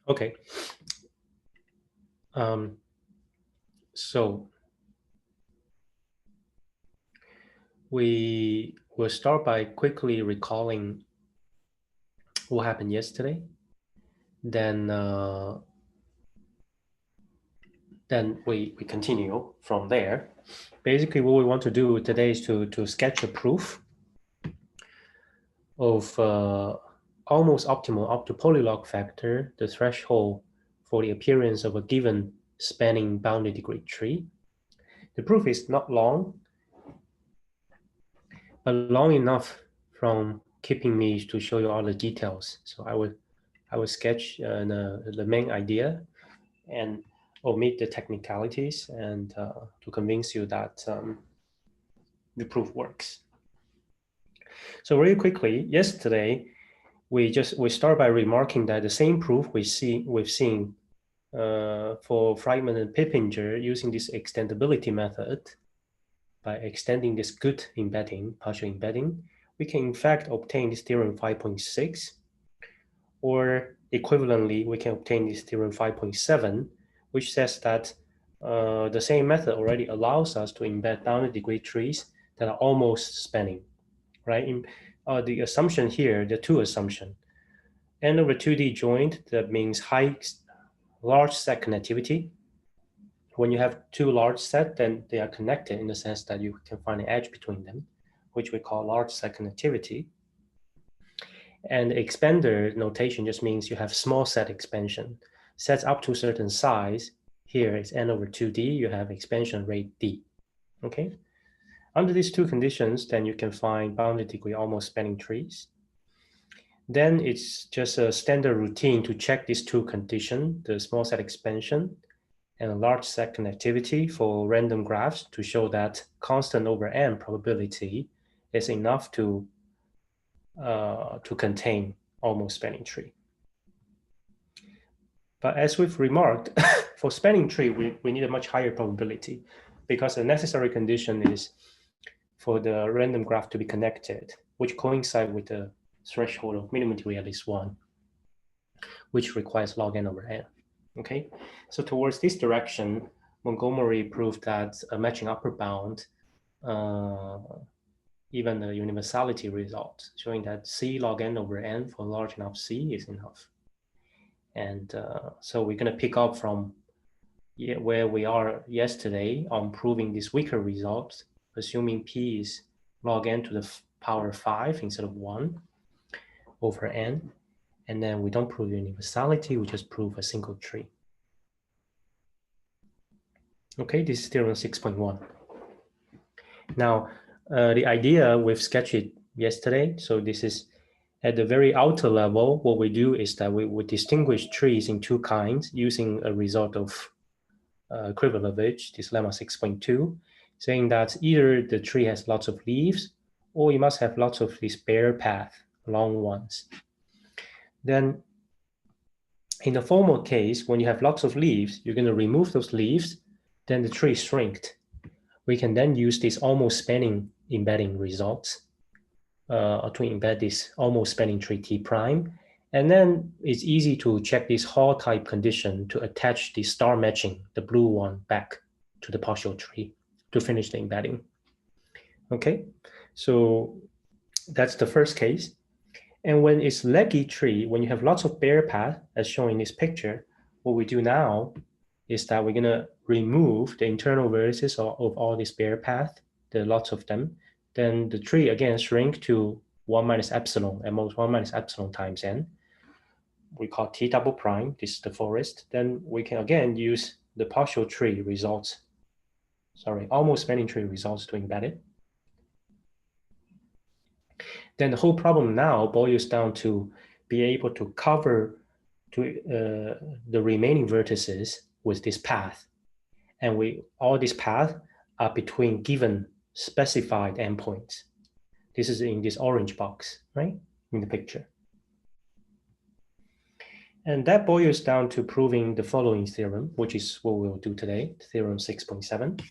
Okay. So we will start by quickly recalling what happened yesterday. Then we continue from there. Basically, what we want to do today is to sketch a proof of almost optimal up to polylog factor, the threshold for the appearance of a given spanning boundary degree tree. The proof is not long, but long enough from keeping me to show you all the details. So I will sketch the main idea and omit the technicalities and to convince you that the proof works. So really quickly, yesterday we start by remarking that the same proof we've seen for Friedman and Pippinger using this extendability method. By extending this good embedding, partial embedding, we can in fact obtain this theorem 5.6, or equivalently, we can obtain this theorem 5.7, which says that the same method already allows us to embed boundary degree trees that are almost spanning, right? The assumption here, the two assumptions, n over 2D joint, that means large set connectivity. When you have two large sets, then they are connected in the sense that you can find an edge between them, which we call large set connectivity. And expander notation just means you have small set expansion. Sets up to a certain size, here it's n over 2D, you have expansion rate d, okay? Under these two conditions, then you can find boundary degree almost spanning trees. Then it's just a standard routine to check these two conditions, the small set expansion and a large set connectivity for random graphs to show that constant over n probability is enough to contain almost spanning tree. But as we've remarked, for spanning tree, we need a much higher probability because the necessary condition is for the random graph to be connected, which coincide with the threshold of minimum degree at least one, which requires log n over n. Okay, so towards this direction, Montgomery proved that a matching upper bound, even the universality result, showing that C log n over n for large enough C is enough. And so we're going to pick up from where we are yesterday on proving this weaker result, assuming P is log n to the power 5 instead of 1 over n. And then we don't prove universality, we just prove a single tree. Okay, this is theorem 6.1. Now, the idea we've sketched it yesterday. So this is at the very outer level, what we do is that we would distinguish trees in two kinds using a result of Krivolovich, this lemma 6.2, saying that either the tree has lots of leaves or you must have lots of these bare path, long ones. Then in the formal case, when you have lots of leaves, you're going to remove those leaves, then the tree shrinked. We can then use this almost spanning embedding results to embed this almost spanning tree T prime. And then it's easy to check this Hall type condition to attach the star matching, the blue one, back to the partial tree to finish the embedding. Okay, so that's the first case. And when it's leggy tree, when you have lots of bare path, as shown in this picture, what we do now is that we're going to remove the internal vertices of all this bare path, there are lots of them. Then the tree again shrink to 1 minus epsilon, at most 1 minus epsilon times n. We call T double prime, this is the forest. Then we can again use the partial tree results, almost spanning tree results to embed it. Then the whole problem now boils down to be able to cover the remaining vertices with this path. And all these paths are between given specified endpoints. This is in this orange box, right, in the picture. And that boils down to proving the following theorem, which is what we'll do today, theorem 6.7,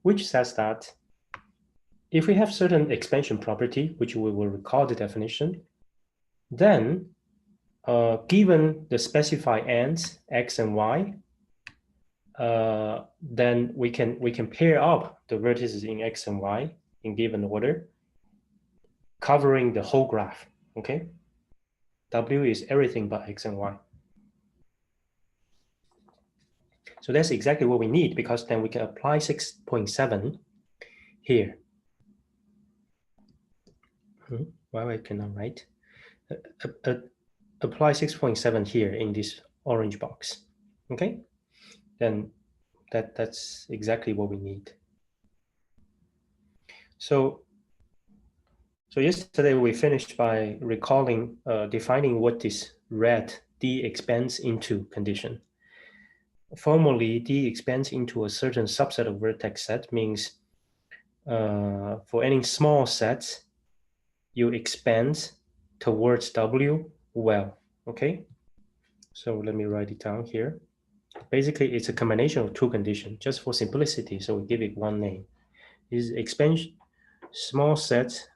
which says that if we have certain expansion property, which we will recall the definition, then given the specified ends x and y, then we can pair up the vertices in x and y in given order, covering the whole graph. Okay, W is everything but x and y. So that's exactly what we need, because then we can apply 6.7 here. Why I cannot write? Apply 6.7 here in this orange box. Okay, then that's exactly what we need. So yesterday we finished by recalling, defining what this red D expands into condition. Formally, D expands into a certain subset of vertex set means for any small set, you expand towards W well, okay? So let me write it down here. Basically, it's a combination of two conditions, just for simplicity, so we give it one name. Is expansion small set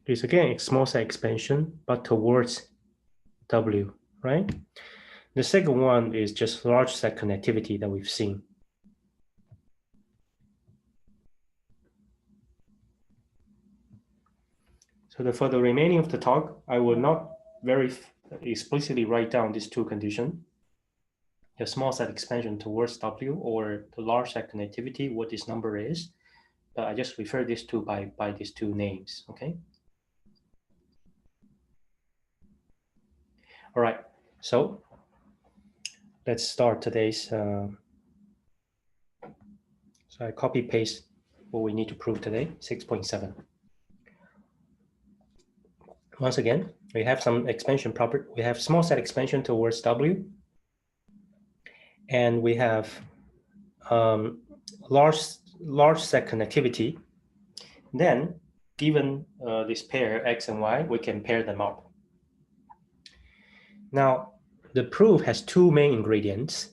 is again a small set expansion, but towards W, right? The second one is just large set connectivity that we've seen. So for the remaining of the talk, I will not very explicitly write down these two conditions. The small set expansion towards W or the large set connectivity, what this number is. But I just refer this to by these two names, okay? All right, so let's start today's, so I copy paste what we need to prove today, 6.7. Once again, we have some expansion property. We have small set expansion towards W, and we have large set connectivity. Then, given this pair x and y, we can pair them up. Now, the proof has two main ingredients.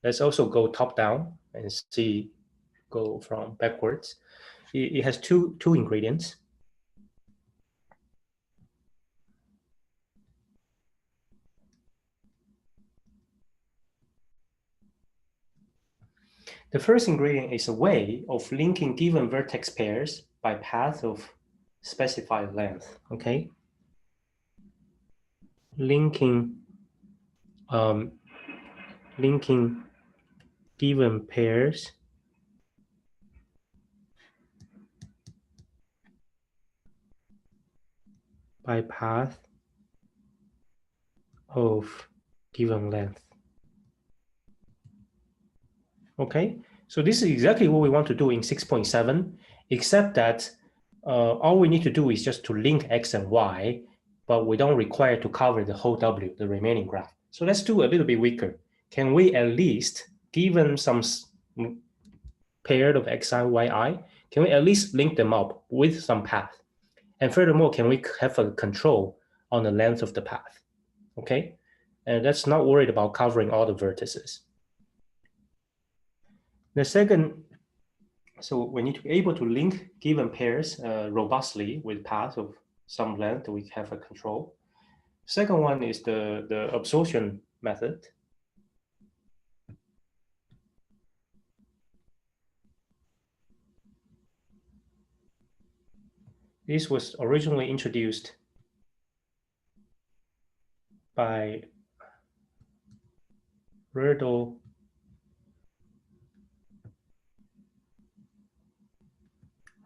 Let's also go top down and see, go from backwards. It has two ingredients. The first ingredient is a way of linking given vertex pairs by path of specified length, okay? Linking given pairs by path of given length. Okay, so this is exactly what we want to do in 6.7, except that all we need to do is just to link x and y, but we don't require to cover the whole W, the remaining graph. So let's do a little bit weaker. Can we at least, given some pair of xi, yi, can we at least link them up with some path? And furthermore, can we have a control on the length of the path? Okay, and that's not worried about covering all the vertices. The second, so we need to be able to link given pairs robustly with path of some length that we have a control. Second one is the absorption method. This was originally introduced by Rerdal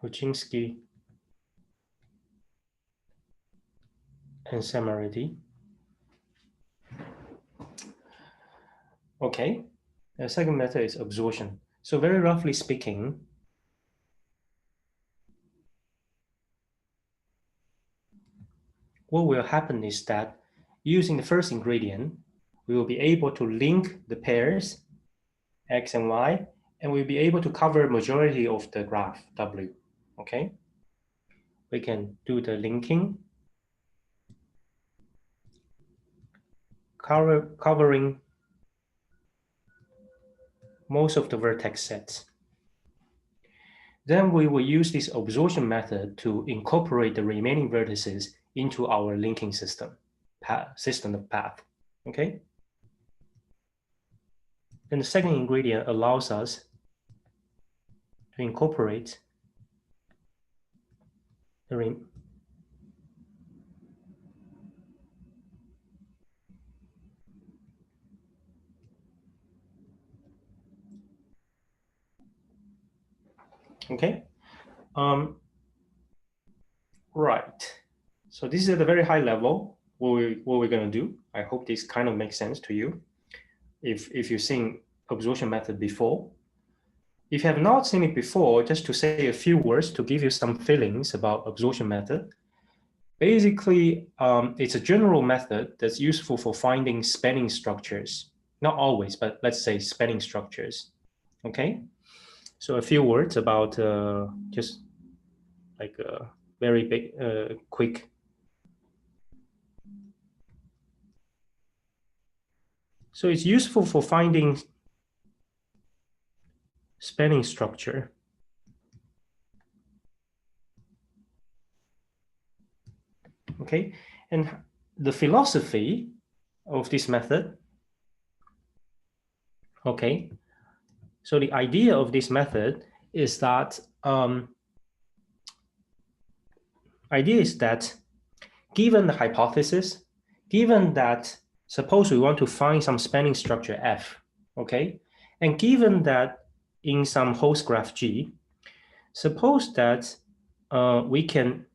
Huczynski and Samarity. Okay, the second method is absorption. So very roughly speaking, what will happen is that using the first ingredient, we will be able to link the pairs x and y, and we'll be able to cover majority of the graph W, okay? We can do the linking, covering most of the vertex sets. then we will use this absorption method to incorporate the remaining vertices into our linking system of path. Okay. Then the second ingredient allows us to incorporate the okay. Right. So this is at a very high level what we're going to do. I hope this kind of makes sense to you. If you've seen absorption method before. If you have not seen it before, just to say a few words to give you some feelings about absorption method. Basically, it's a general method that's useful for finding spanning structures. Not always, but let's say spanning structures. Okay. So a few words about just like a very big, quick. So it's useful for finding spanning structure. Okay, and the philosophy of this method. Okay, so the idea of this method is that given the hypothesis, given that suppose we want to find some spanning structure F, okay, and given that in some host graph G, suppose that we can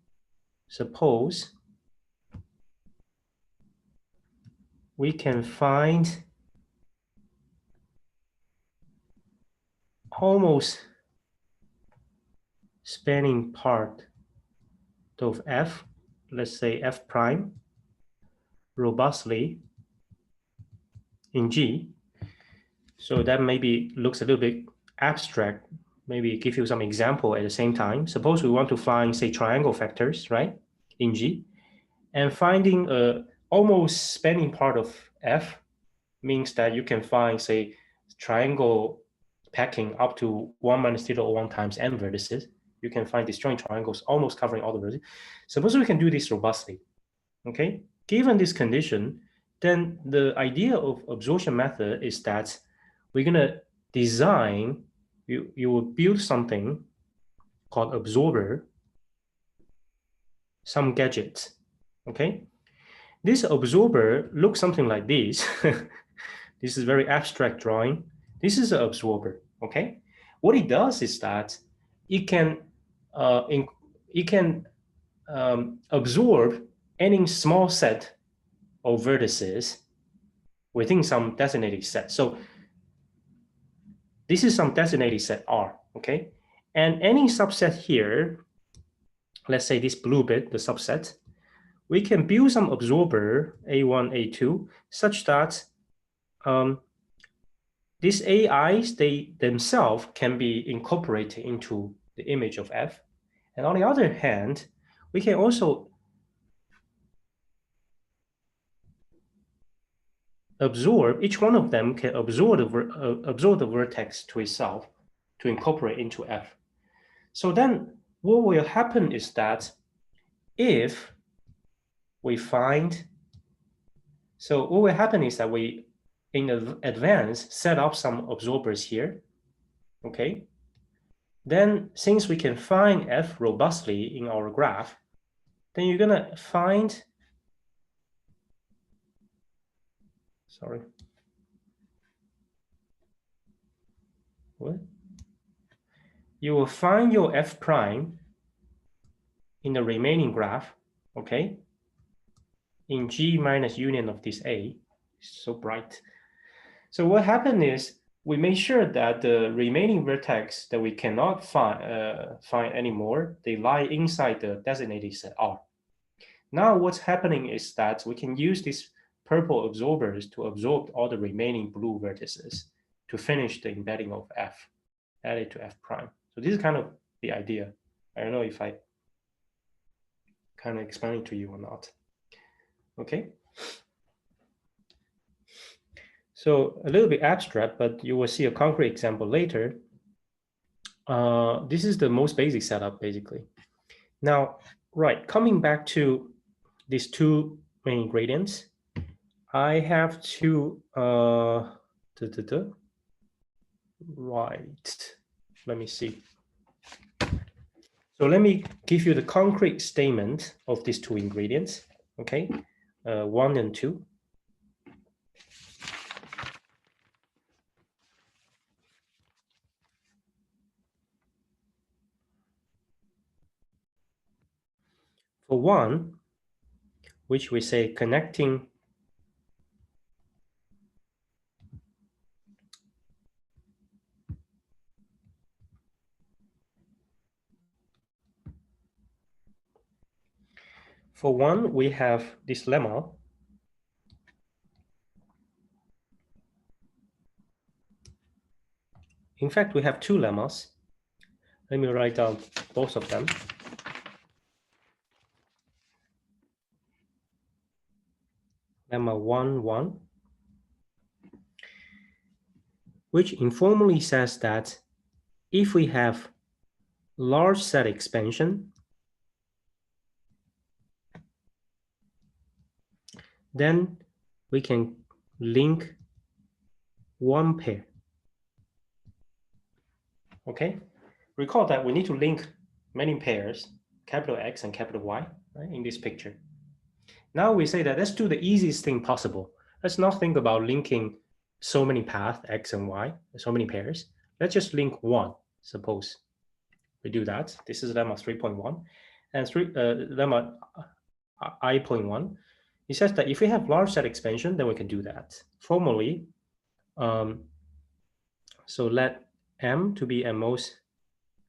find almost spanning part of F, let's say F prime, robustly in G. So that maybe looks a little bit abstract. Maybe give you some example at the same time. Suppose we want to find, say, triangle factors, right, in G, and finding a almost spanning part of F means that you can find, say, triangle packing up to 1 minus theta or 1 times n vertices. You can find disjoint triangles almost covering all the vertices. Suppose we can do this robustly, okay? Given this condition, then the idea of absorption method is that we're gonna design, you will build something called absorber, some gadgets, okay? This absorber looks something like this. This is very abstract drawing. This is an absorber, okay? What it does is that it can absorb any small set of vertices within some designated set. So this is some designated set R, okay? And any subset here, let's say this blue bit, the subset, we can build some absorber A1, A2, such that these AIs, they themselves can be incorporated into the image of F. And on the other hand, we can also absorb, each one of them can absorb the vertex to itself to incorporate into F. So then what will happen is that if we find, so what will happen is that we, in advance, set up some absorbers here, okay? Then since we can find F robustly in our graph, then you're gonna find, sorry. What? You will find your F prime in the remaining graph, okay? In G minus union of this A. So bright. So what happened is we made sure that the remaining vertex that we cannot find anymore, they lie inside the designated set R. Now what's happening is that we can use these purple absorbers to absorb all the remaining blue vertices to finish the embedding of F, added to F prime. So this is kind of the idea. I don't know if I kind of explained it to you or not. Okay. So a little bit abstract, but you will see a concrete example later. This is the most basic setup, basically. Now, right, coming back to these two main ingredients, I have to, right, let me see. So let me give you the concrete statement of these two ingredients, okay? 1 and 2. For 1, which we say connecting we have this lemma. In fact, we have two lemmas. Let me write down both of them. Lemma 1, 1, which informally says that if we have large set expansion, then we can link one pair. Okay, recall that we need to link many pairs, capital X and capital Y, right, in this picture. Now we say that let's do the easiest thing possible. Let's not think about linking so many paths, X and Y, so many pairs. Let's just link one, suppose. We do that. This is lemma 3.1 and lemma I.1. It says that if we have large set expansion, then we can do that. Formally, so let M to be at most,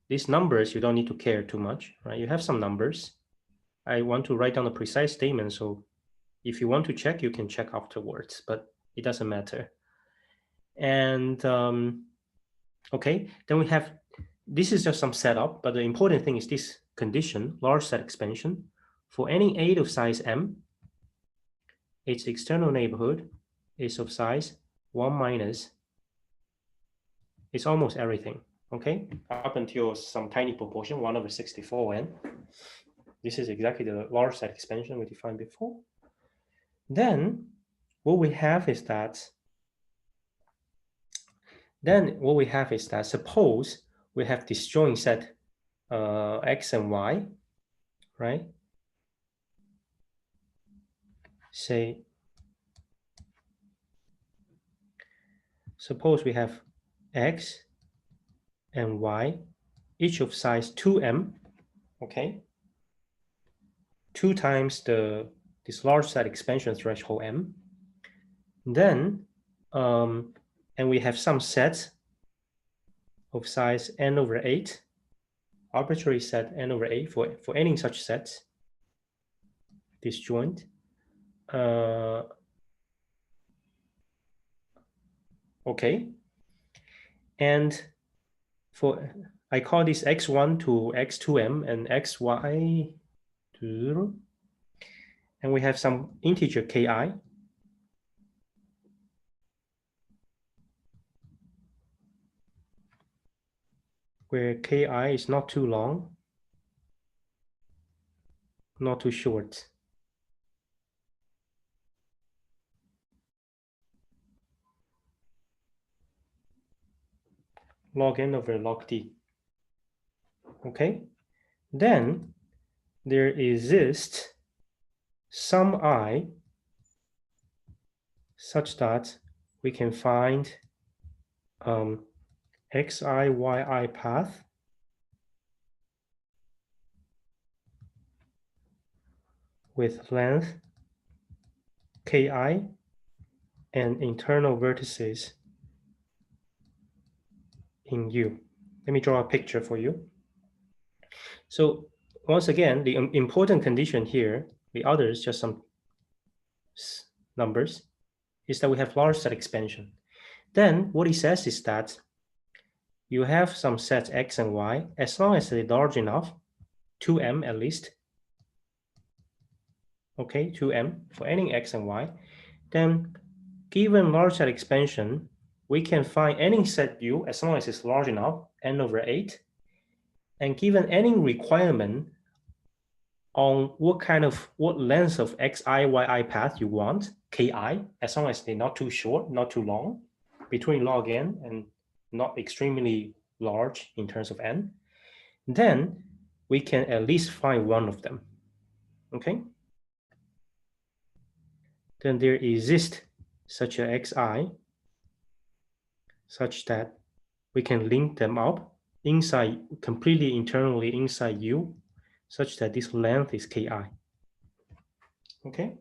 these numbers, you don't need to care too much, right? You have some numbers. I want to write down a precise statement. So if you want to check, you can check afterwards, but it doesn't matter. And okay, then we have, this is just some setup, but the important thing is this condition, large set expansion. For any A of size M, its external neighborhood is of size 1 minus, it's almost everything, okay? Up until some tiny proportion, 1/64n. This is exactly the large set expansion we defined before. Then what we have is that, suppose we have disjoint set X and Y, right? Say, suppose we have X and Y, each of size 2m, okay? 2 times this large set expansion threshold m. Then, and we have some sets of size n/8, arbitrary set n/8 for any such sets, disjoint. Okay, and for, I call this x1 to x2m and xy to 0, and we have some integer ki, where ki is not too long, not too short. Log n over log d. Okay, then there exists some I such that we can find xi, yi path with length ki and internal vertices in U. Let me draw a picture for you. So once again, the important condition here, the others, just some numbers, is that we have large set expansion. Then what it says is that you have some sets X and Y, as long as they're large enough, 2m at least, okay, 2m for any X and Y, then given large set expansion, we can find any set U as long as it's large enough, n/8, And given any requirement on what length of xi, yi path you want, ki, as long as they're not too short, not too long, between log n and not extremely large in terms of n, then we can at least find one of them, okay? Then there exists such a xi such that we can link them up inside, completely internally inside U, such that this length is ki, okay?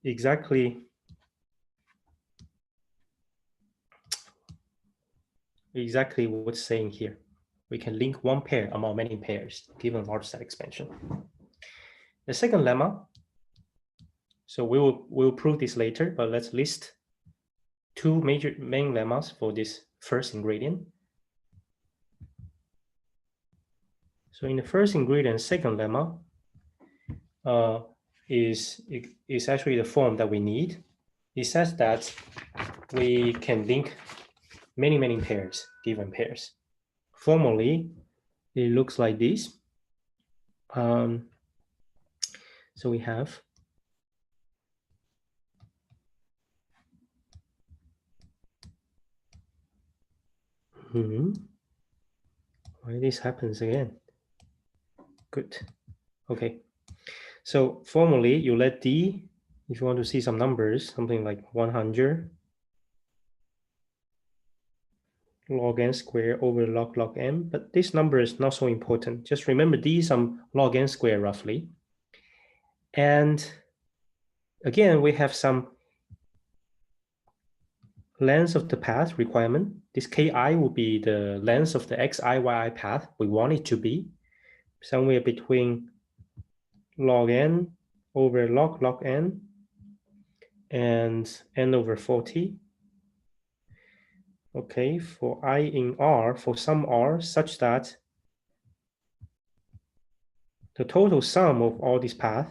Exactly what's saying here. We can link one pair among many pairs given large set expansion. The second lemma, so we'll prove this later, but let's list two main lemmas for this first ingredient. So in the first ingredient, second lemma is actually the form that we need. It says that we can link many pairs, given pairs. Formally, it looks like this. So we have why this happens again? Good. Okay. So formally, you let D, if you want to see some numbers, something like 100 log n square over log n, but this number is not so important. Just remember D is some log n square roughly. And again, we have some length of the path requirement. This ki will be the length of the xi, yi path we want it to be, somewhere between log n over log n and n over 40. Okay, for I in R, for some R, such that the total sum of all these paths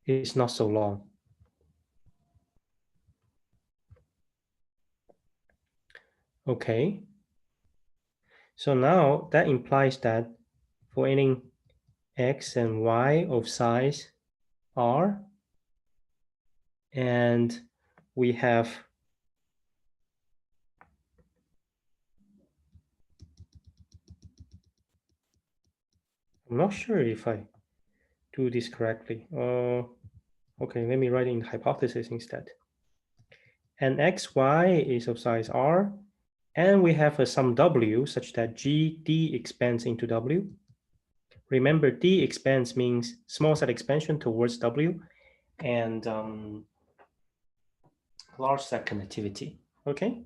is not so long. Okay. So now that implies that for any x and y of size R, and we have I'm not sure if I do this correctly. Okay, let me write in hypothesis instead. And xy is of size R, and we have a sum W such that D expands into W. Remember, D expands means small set expansion towards W, and large set connectivity, okay?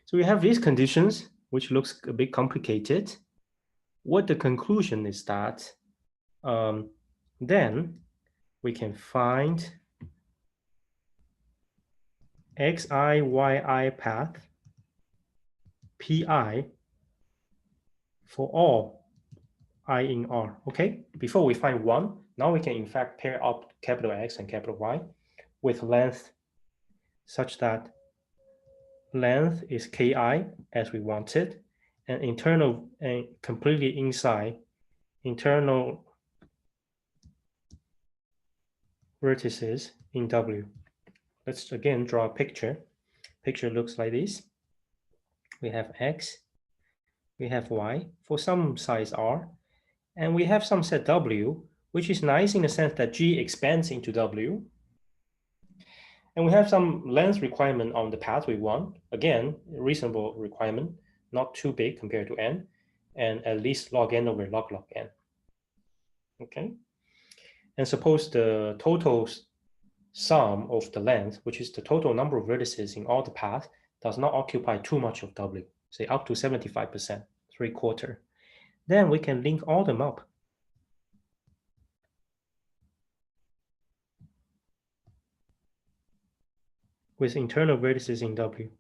So we have these conditions, which looks a bit complicated. What the conclusion is that then we can find xi, yi path pi for all I in R, okay? Before we find one, now we can in fact pair up capital X and capital Y with length such that length is ki as we wanted, and internal and completely inside internal vertices in W. Let's again draw a picture. Picture looks like this. We have X, we have Y for some size R, and we have some set W, which is nice in the sense that G expands into W. And we have some length requirement on the path we want. Again, reasonable requirement, not too big compared to n, and at least log n over log n. Okay. And suppose the total sum of the length, which is the total number of vertices in all the paths, does not occupy too much of W, say up to 75%, 3/4. Then we can link all them up. With internal vertices in W.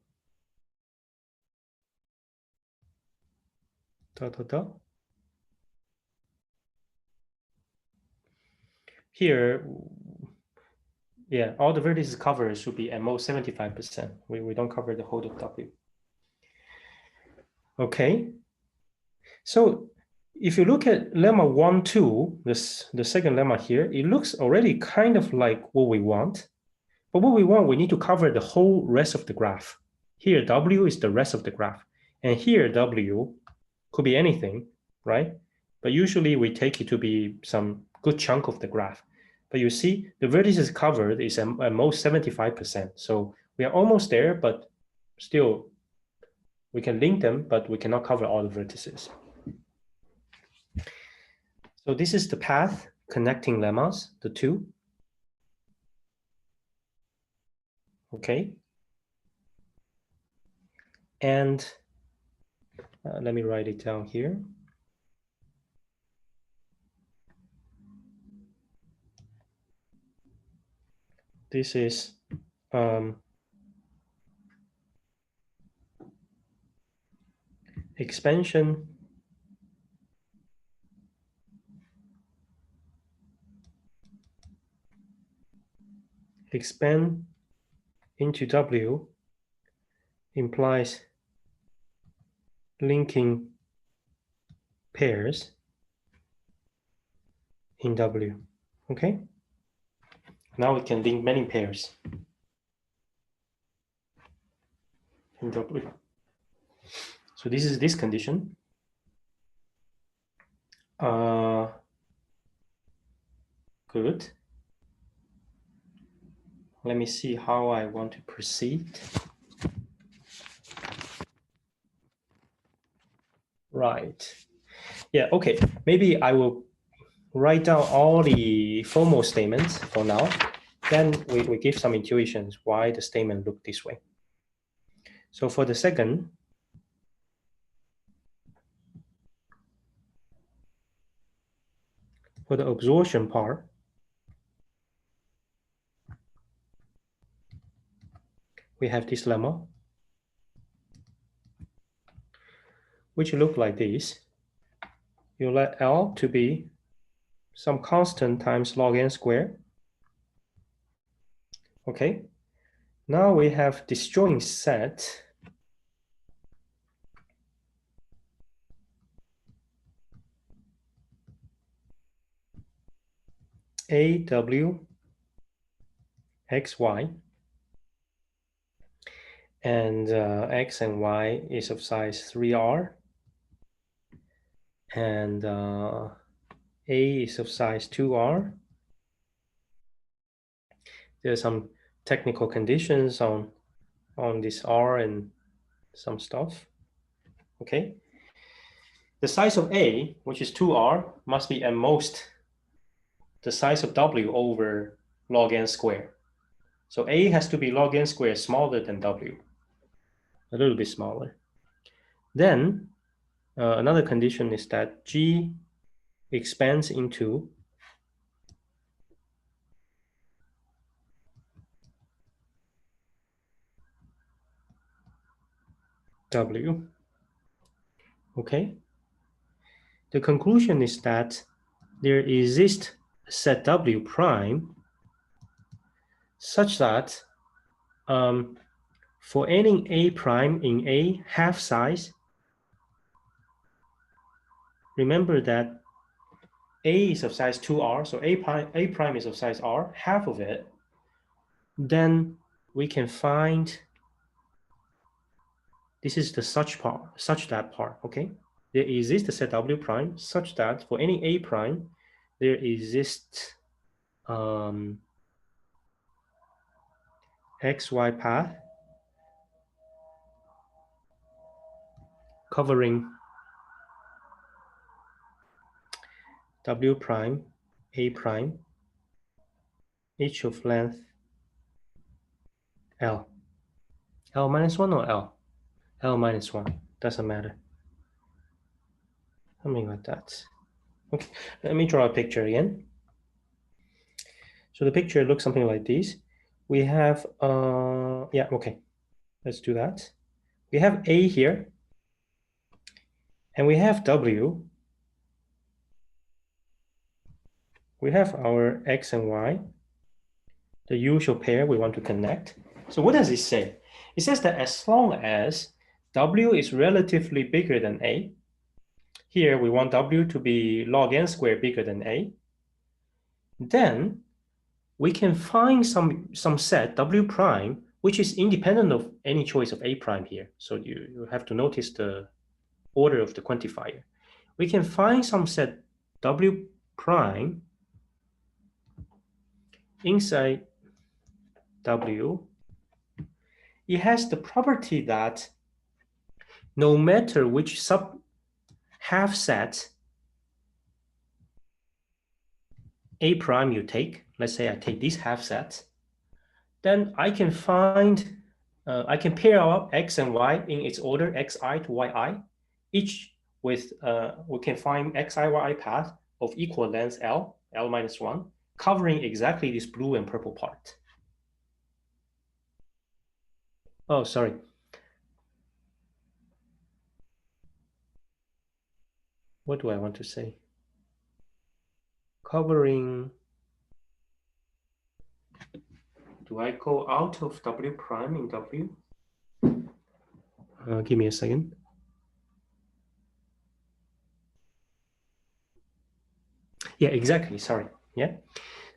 Here, Yeah, all the vertices covered should be at most 75%. We don't cover the whole of W. Okay. So if you look at lemma 1, 2, the second lemma here, it looks already kind of like what we want. But what we want, we need to cover the whole rest of the graph. Here, W is the rest of the graph. And here, W could be anything, right? But usually we take it to be some good chunk of the graph. But you see, the vertices covered is at most 75%. So we are almost there, but still we can link them, but we cannot cover all the vertices. So this is the path connecting lemmas, the two. Okay. And let me write it down here. This is expansion expand into W implies linking pairs in W. Okay. Now we can link many pairs in W. So this is this condition. Good. Let me see how I want to proceed. Right. Yeah, okay. Maybe I will write down all the formal statements for now. Then we give some intuitions why the statement look this way. So for the second, for the absorption part, we have this lemma, which look like this. You let L to be some constant times log n squared. Okay. Now we have disjoint set AW XY, and X and Y is of size 3R, and A is of size 2R. There are some technical conditions on this R and some stuff. Okay. The size of A, which is 2R, must be at most the size of W over log n squared. So A has to be log n squared smaller than W, a little bit smaller. Then another condition is that G expands into W. Okay. The conclusion is that there exists a set W prime such that for any A prime in A half size, remember that A is of size 2R, so A prime is of size R, half of it, then we can find, this is the such that part, okay? There exists a set W prime such that for any A prime, there exists XY path covering W prime, A prime, each of length L. L minus 1 or L? L minus 1, doesn't matter. Something like that. Okay, let me draw a picture again. So the picture looks something like this. We have, yeah, okay, let's do that. We have A here, and we have W. We have our X and Y. the usual pair we want to connect. So what does it say? It says that as long as W is relatively bigger than A, here we want W to be log n squared bigger than A, then we can find some set W prime, which is independent of any choice of A prime here. So you have to notice the order of the quantifier. We can find some set W prime inside W. It has the property that no matter which sub half set A prime you take, let's say I take this half set, then I can find, I can pair up X and Y in its order, Xi to Yi, each with, we can find Xi, Yi path of equal length L, L minus 1, covering exactly this blue and purple part. Oh, sorry. What do I want to say? Covering, do I go out of W prime in W? Give me a second. Yeah, exactly, sorry, yeah.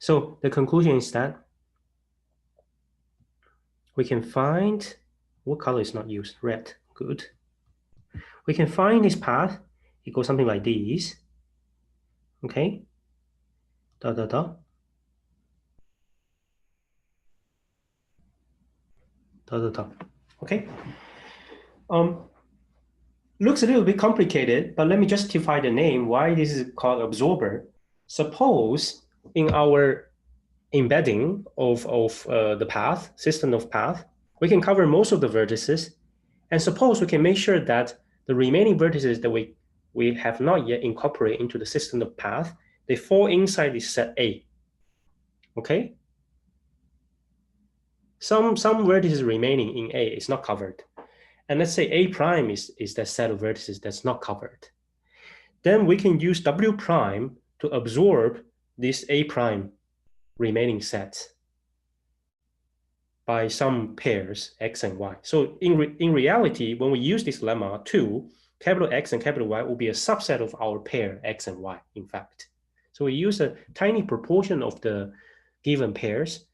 So the conclusion is that we can find, what color is not used? Red, good. We can find this path, it goes something like this, okay? Da, da, da. Da, da, da. Okay. Looks a little bit complicated, but let me justify the name, why this is called absorber. Suppose in our embedding of the path, system of path, we can cover most of the vertices, and suppose we can make sure that the remaining vertices that we have not yet incorporated into the system of path, they fall inside this set A. Okay? Some vertices remaining in A is not covered. And let's say A prime is that set of vertices that's not covered. Then we can use W prime to absorb this A prime remaining sets by some pairs X and Y. So in reality, when we use this lemma 2, capital X and capital Y will be a subset of our pair X and Y, in fact. So we use a tiny proportion of the given pairs.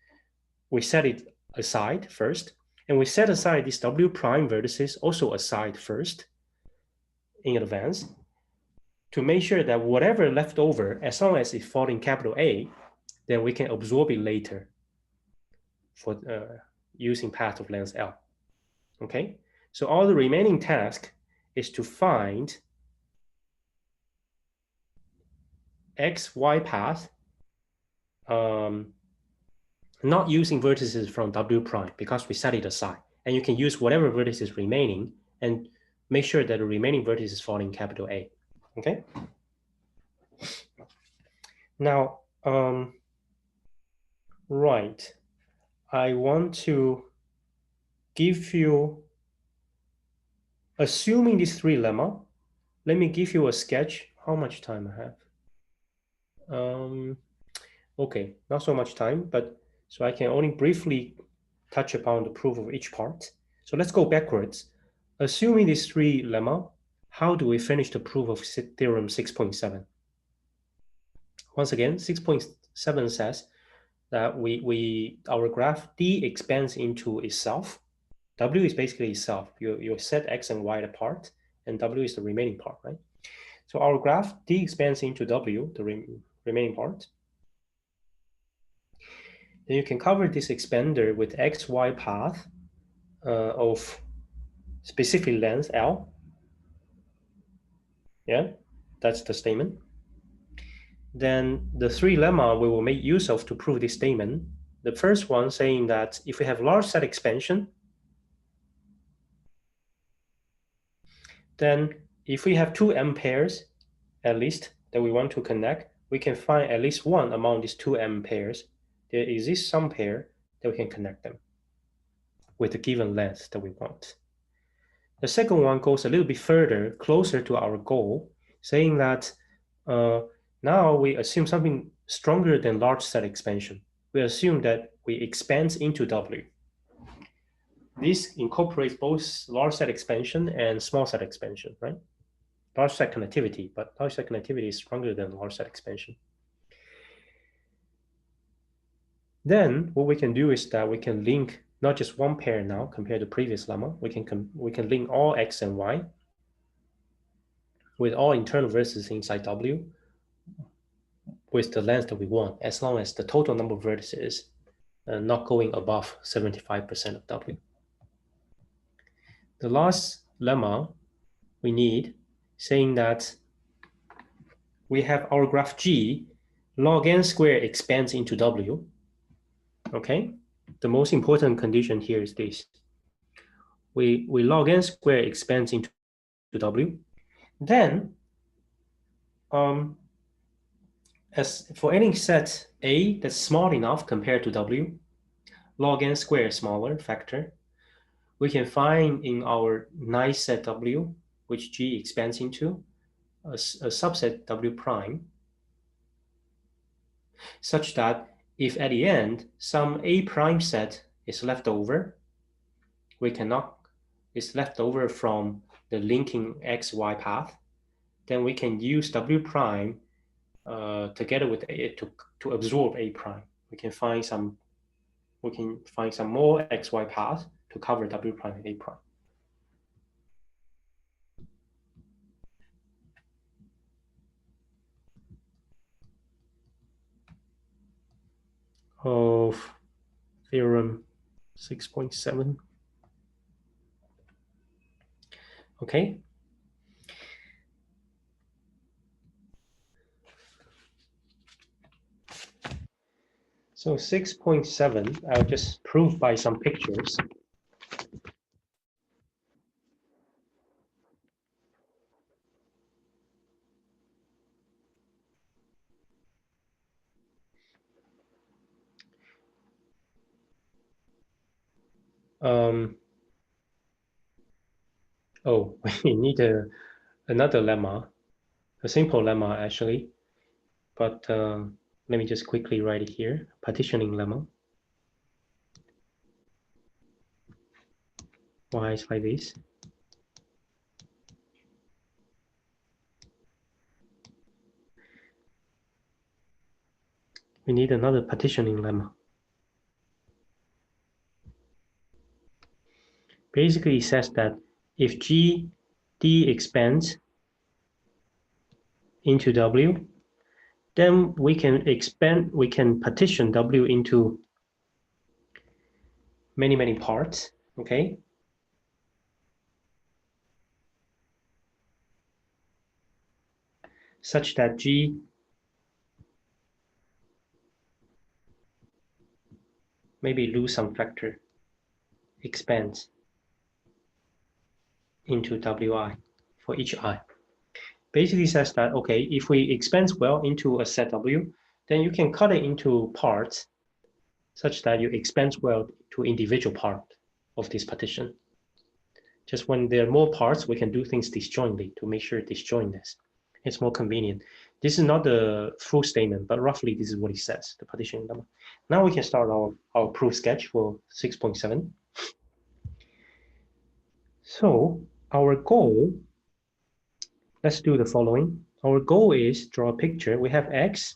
We set it aside first, and we set aside these W prime vertices also aside first in advance to make sure that whatever left over, as long as it falls in capital A, then we can absorb it later for using path of length L. Okay, so all the remaining task is to find X, Y path, not using vertices from W prime because we set it aside. And you can use whatever vertices remaining and make sure that the remaining vertices fall in capital A. Okay. Now, right. I want to give you, assuming these three lemma, let me give you a sketch. How much time I have? Okay, not so much time, but so I can only briefly touch upon the proof of each part. So let's go backwards. Assuming these three lemma, how do we finish the proof of theorem 6.7? Once again, 6.7 says that our graph D expands into itself. W is basically itself. You set X and Y apart, and W is the remaining part, right? So our graph D expands into W, the remaining part. Then you can cover this expander with XY path of specific length L. Yeah, that's the statement. Then the three lemma we will make use of to prove this statement. The first one saying that if we have large set expansion, then if we have two M pairs, at least, that we want to connect, we can find at least one among these two M pairs. There exists some pair that we can connect them with the given length that we want. The second one goes a little bit further, closer to our goal, saying that now we assume something stronger than large set expansion. we assume that we expand into W. This incorporates both large set expansion and small set expansion, right? Large set connectivity, but large set connectivity is stronger than large set expansion. Then what we can do is that we can link not just one pair now compared to previous lemma. We can link all x and y with all internal vertices inside W with the length that we want, as long as the total number of vertices not going above 75% of W. The last lemma we need, saying that we have our graph G, log n squared expands into W. Okay, the most important condition here is this. We log n squared expands into W. Then, as for any set A that's small enough compared to W, log n squared smaller factor, we can find in our nice set W, which G expands into, a subset W prime, such that if at the end some A prime set is left over, is left over from the linking XY path, then we can use W prime together with A to absorb A prime. We can find some more XY path to cover W prime and A prime. Of theorem 6.7. Okay. So 6.7, I'll just prove by some pictures. Oh, we need another lemma, a simple lemma actually, but let me just quickly write it here. Partitioning lemma. Why it's like this? We need another partitioning lemma. Basically, it says that if G D expands into W, then we can partition W into many parts, okay? Such that G maybe lose some factor, expands into Wi for each I. Basically says that, okay, if we expand well into a set W, then you can cut it into parts such that you expand well to individual part of this partition. Just when there are more parts, we can do things disjointly to make sure disjointness. It's more convenient. This is not the full statement, but roughly this is what it says, the partitioning lemma. Now we can start our proof sketch for 6.7. So our goal, let's do the following. Our goal is draw a picture. We have X,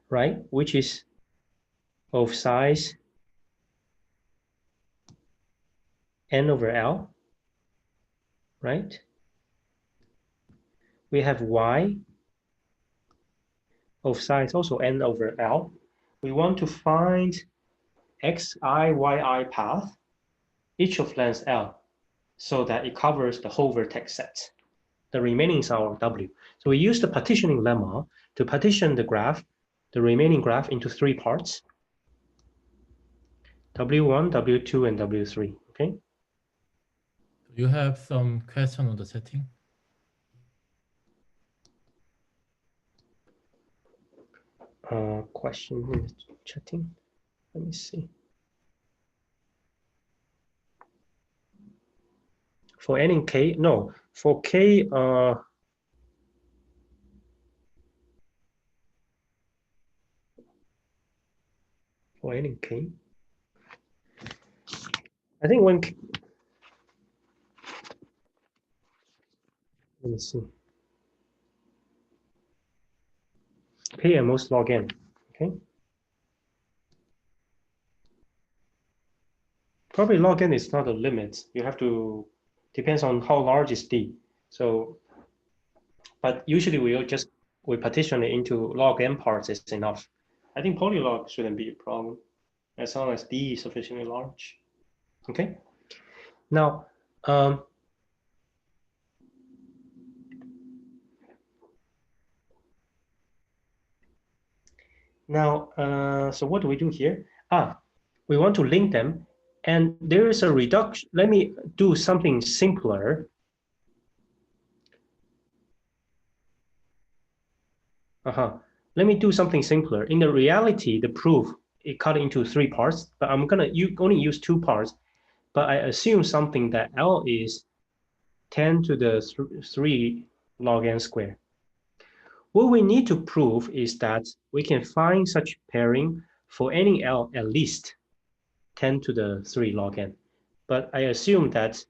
right, which is of size n over L, right? We have Y of size also n over L. We want to find xi, yi path, each of length L, so that it covers the whole vertex set. The remaining is our W. So we use the partitioning lemma to partition the graph, the remaining graph, into three parts: W1, W2, and W3. Okay. You have some question on the setting? Question in the chatting. Let me see. For n in K, no. For K, n and k. I think when, let me see, k at most log n, okay? Probably log n is not a limit. You have to, depends on how large is d. So, but usually we partition it into log n parts is enough. I think polylog shouldn't be a problem as long as d is sufficiently large. Okay. Now, so what do we do here? We want to link them, and there is a reduction. Let me do something simpler. Let me do something simpler. In the reality, the proof it cut into 3 parts, but I'm gonna only use 2 parts. But I assume something that L is 10 to the 3 log n squared. What we need to prove is that we can find such pairing for any L at least 10 to the 3 log n. But I assume that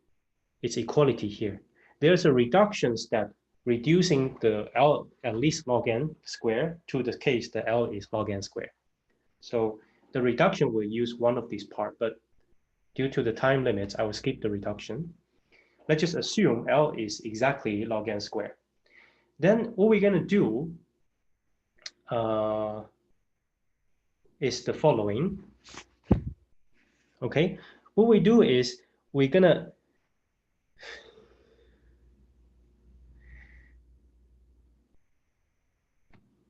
it's equality here. There's a reduction step reducing the L at least log n squared to the case that L is log n squared. So the reduction will use one of these parts, but due to the time limits, I will skip the reduction. Let's just assume L is exactly log n squared. Then what we're going to do is the following. Okay, what we do is we're going to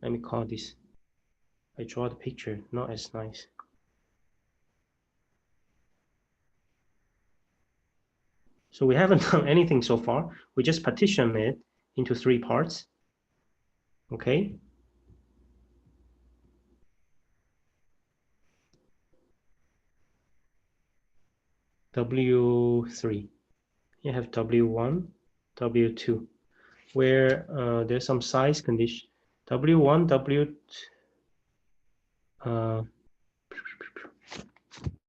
let me call this. I draw the picture, not as nice. So we haven't done anything so far. We just partition it into 3 parts. Okay. W3. You have W1, W2, where there's some size condition. W1, W2.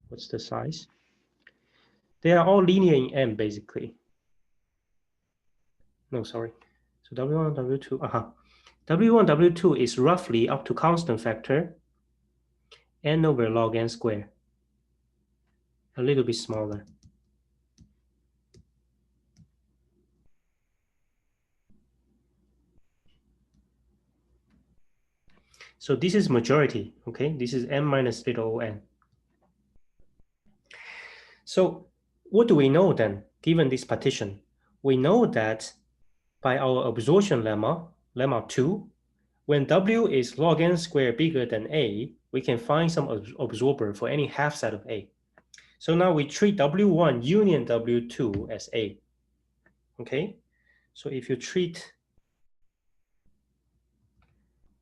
What's the size? They are all linear in M, basically. No, sorry. So W1, W2, W1, W2 is roughly up to constant factor n over log n squared. A little bit smaller. So this is majority, okay? This is m minus little o n. So what do we know then, given this partition? We know that by our absorption lemma, lemma 2, when W is log n squared bigger than A, we can find some absorber for any half set of A. So now we treat W1 union W2 as A. Okay, so if you treat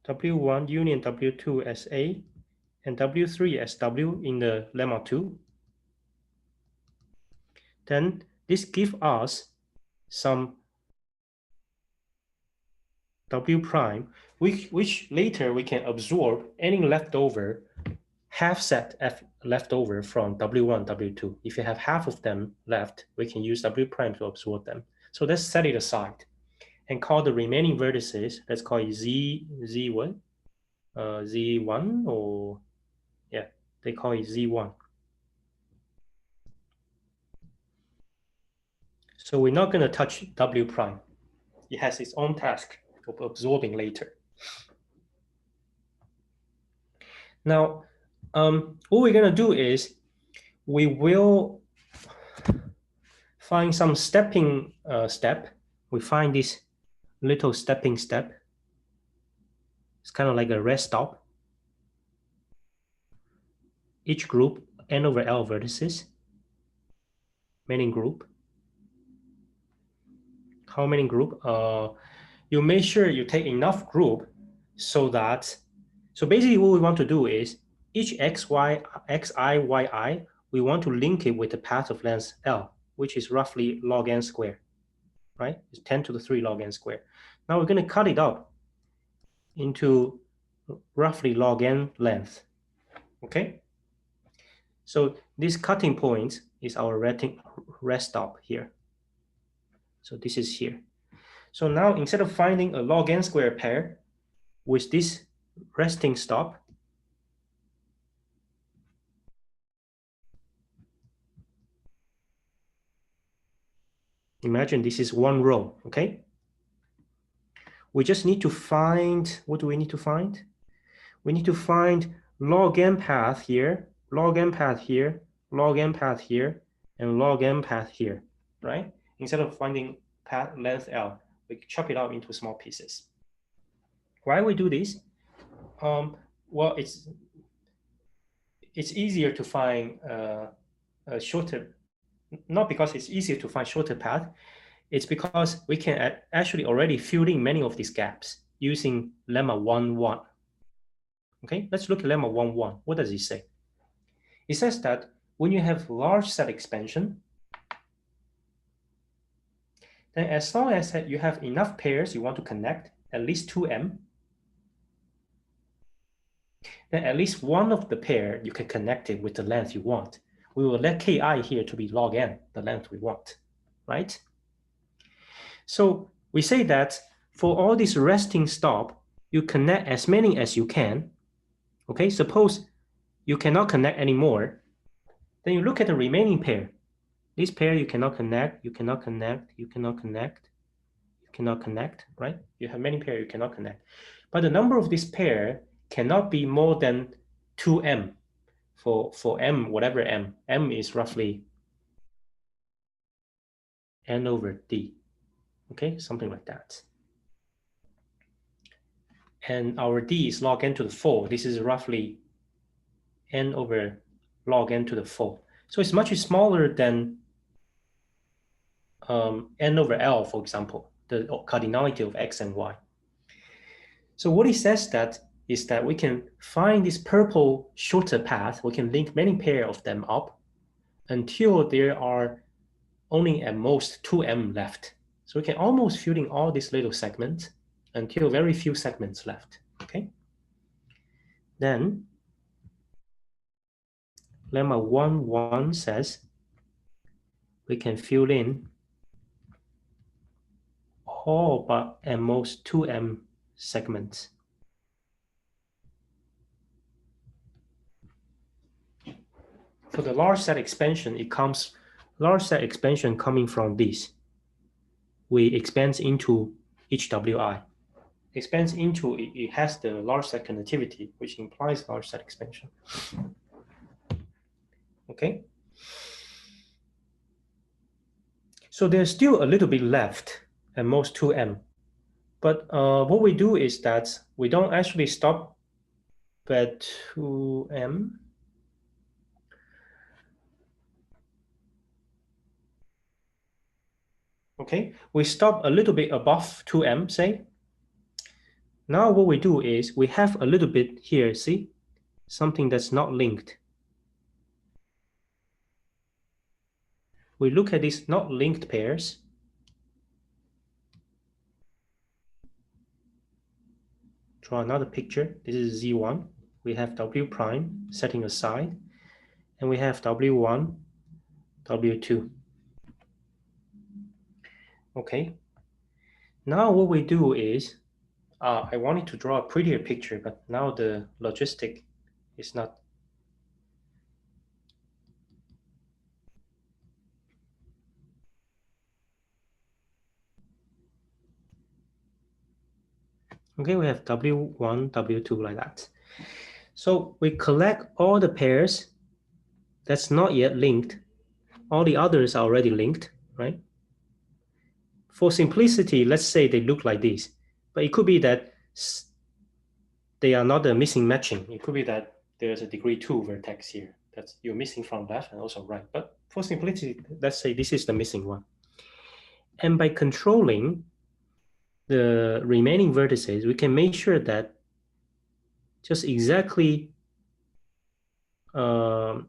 W1 union W2 as A and W3 as W in the lemma 2, then this gives us some W prime, which later we can absorb any leftover half set F leftover from W1, W2. If you have half of them left, we can use W prime to absorb them. So let's set it aside and call the remaining vertices, let's call it Z1, Z1, or yeah, they call it Z1. So we're not going to touch W prime. It has its own task of absorbing later. Now, what we're going to do is we will find some stepping step. We find this little stepping step. It's kind of like a rest stop. Each group, n over L vertices. Many group. How many group? You make sure you take enough group so that, so basically what we want to do is each xi, yi, we want to link it with the path of length L, which is roughly log n squared, right? It's 10 to the 3 log n squared. Now we're going to cut it up into roughly log n length, okay? So this cutting point is our rest stop here. So this is here. So now instead of finding a log n squared pair with this resting stop, imagine this is one row, okay? We just need to find, what do we need to find? We need to find log n path here, log n path here, log n path here, and log n path here, right? Instead of finding path length L, we chop it out into small pieces. Why we do this? Well, it's easier to find a shorter, not because it's easier to find shorter path, it's because we can actually already fill in many of these gaps using lemma 1, 1. Okay, let's look at lemma 1, 1. What does it say? It says that when you have large set expansion, then as long as you have enough pairs you want to connect, at least 2m, then at least one of the pair you can connect it with the length you want. We will let ki here to be log n, the length we want, right? So we say that for all this resting stop, you connect as many as you can. Okay, suppose you cannot connect anymore, then you look at the remaining pair. This pair you cannot connect, you cannot connect, you cannot connect, you cannot connect, right? You have many pairs you cannot connect. But the number of this pair cannot be more than 2m for m, whatever m. M is roughly n over d. Okay, something like that. And our d is log n to the 4. This is roughly n over log n to the 4. So it's much smaller than n over L, for example, the cardinality of x and y. So what it says that is that we can find this purple shorter path. We can link many pair of them up until there are only at most 2m left. So we can almost fill in all these little segments until very few segments left, okay? Then lemma 1, 1 says we can fill in all but at most 2m segments. For the large set expansion, large set expansion coming from this. We expand into each wi. Expands into, it has the large set connectivity, which implies large set expansion. Okay. So there's still a little bit left, at most 2m. But what we do is that we don't actually stop at 2m. Okay, we stop a little bit above 2m, say. Now what we do is we have a little bit here, see? Something that's not linked. We look at these not linked pairs. Draw another picture. This is Z1. We have W prime setting aside. And we have W1, W2. Okay. Now what we do is, I wanted to draw a prettier picture, but now the logistic is not. Okay, we have W1, W2 like that. So we collect all the pairs that's not yet linked. All the others are already linked, right? For simplicity, let's say they look like this, but it could be that they are not a missing matching. It could be that there's a degree 2 vertex here that's you're missing from left and also right. But for simplicity, let's say this is the missing one. And by controlling the remaining vertices, we can make sure that just exactly you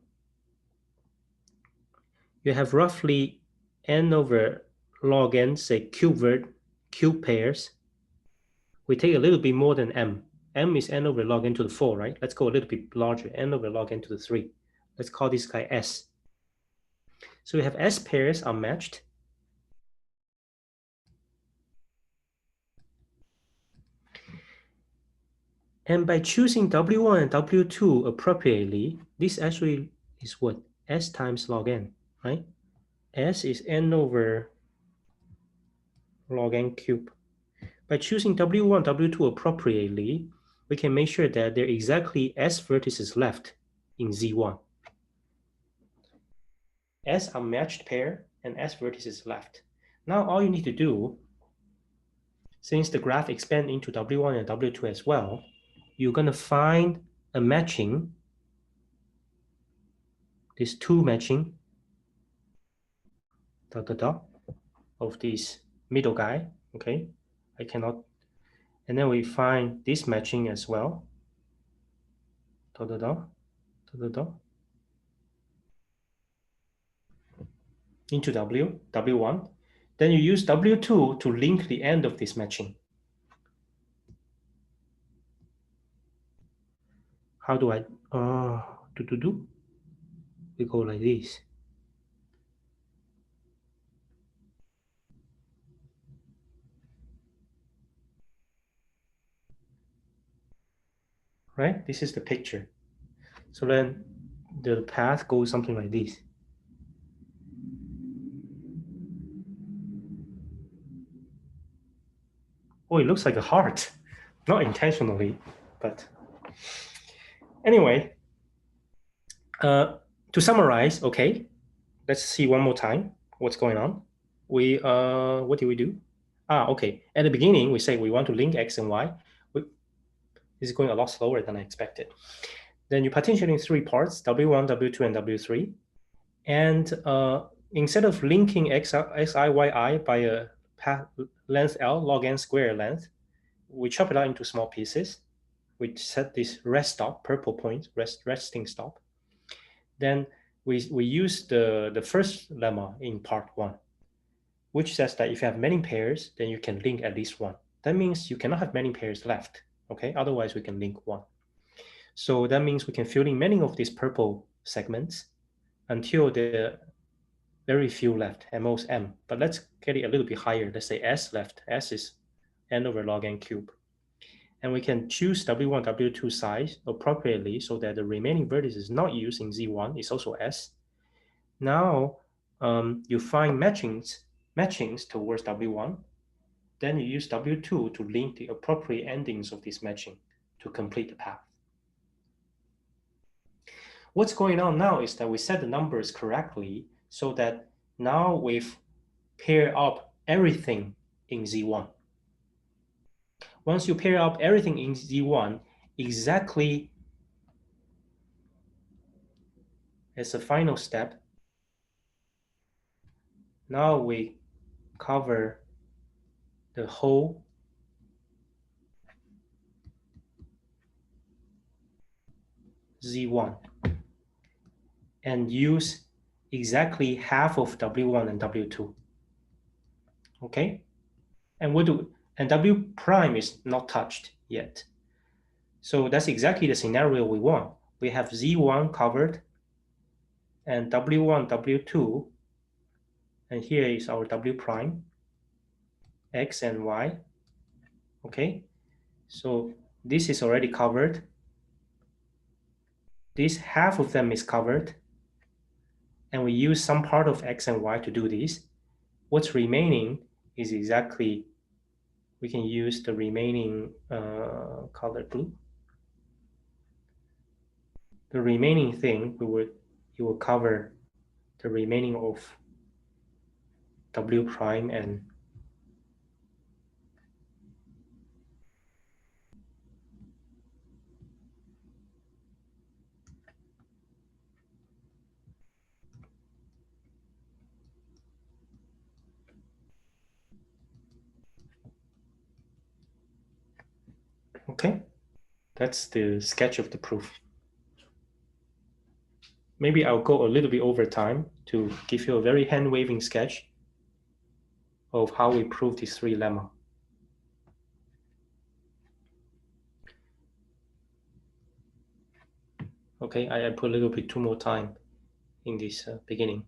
have roughly n over log n, say cube pairs. We take a little bit more than m. M is n over log n to the 4, right? Let's go a little bit larger, n over log n to the 3. Let's call this guy S. So we have S pairs are matched. And by choosing W1 and W2 appropriately, this actually is what? S times log n, right? S is n over log n cubed. By choosing W1, W2 appropriately, we can make sure that there are exactly S vertices left in Z1. S are matched pair and S vertices left. Now all you need to do, since the graph expands into W1 and W2 as well, you're going to find a matching, this two matching, of this middle guy, okay? I cannot, and then we find this matching as well, into W1. Then you use W2 to link the end of this matching. How do I, we go like this. Right? This is the picture. So then the path goes something like this. Oh, it looks like a heart. Not intentionally, but anyway. To summarize, okay, let's see one more time what's going on. We what did we do? Okay. At the beginning, we say we want to link X and Y. This is going a lot slower than I expected. Then you partition in three parts, W1, W2, and W3. And instead of linking xi, yi by a path length L log n square length, we chop it out into small pieces. We set this rest stop, purple point, resting stop. Then we use the first lemma in part one, which says that if you have many pairs, then you can link at least one. That means you cannot have many pairs left, okay? Otherwise, we can link one. So that means we can fill in many of these purple segments until there are very few left, at most m. But let's get it a little bit higher. Let's say s left. S is n over log n cubed. And we can choose W1, W2 size appropriately so that the remaining vertex is not used in Z1, is also S. Now you find matchings towards W1. Then you use W2 to link the appropriate endings of this matching to complete the path. What's going on now is that we set the numbers correctly so that now we've paired up everything in Z1. Once you pair up everything in Z1, exactly as a final step, now we cover the whole Z1 and use exactly half of W1 and W2. Okay? And W prime is not touched yet. So that's exactly the scenario we want. We have Z1 covered and W1, W2, and here is our W prime, X and Y. Okay? So this is already covered. This half of them is covered. And we use some part of X and Y to do this. What's remaining is exactly, we can use the remaining color blue. The remaining thing, it will cover the remaining of W prime and okay, that's the sketch of the proof. Maybe I'll go a little bit over time to give you a very hand-waving sketch of how we prove these three lemma. Okay, I put a little bit too more time in this beginning.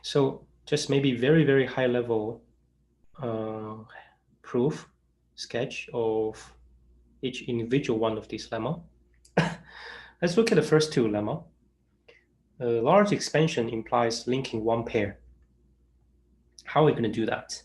So just maybe very, very high level proof sketch of each individual one of these lemma. Let's look at the first two lemma. A large expansion implies linking one pair. How are we going to do that?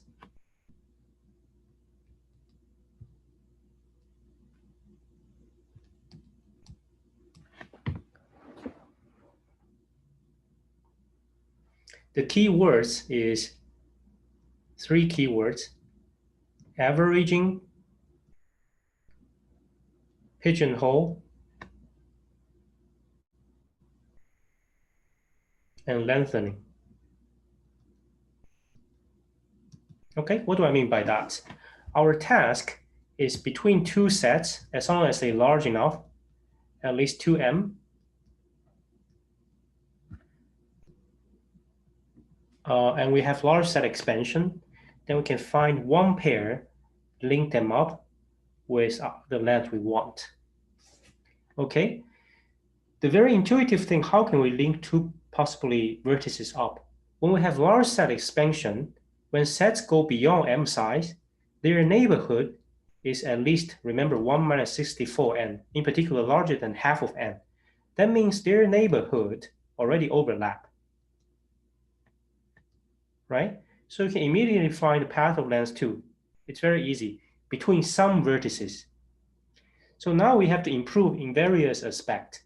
The key words is 3 keywords: averaging, pigeonhole, and lengthening. Okay, what do I mean by that? Our task is between two sets, as long as they're large enough, at least 2m, and we have large set expansion, then we can find one pair, link them up with the length we want. Okay, the very intuitive thing, how can we link two possibly vertices up? When we have large set expansion, when sets go beyond m size, their neighborhood is at least, remember, 1 minus 64n, in particular larger than half of n. That means their neighborhood already overlap, right? So you can immediately find the path of length 2. It's very easy, between some vertices. So now we have to improve in various aspects.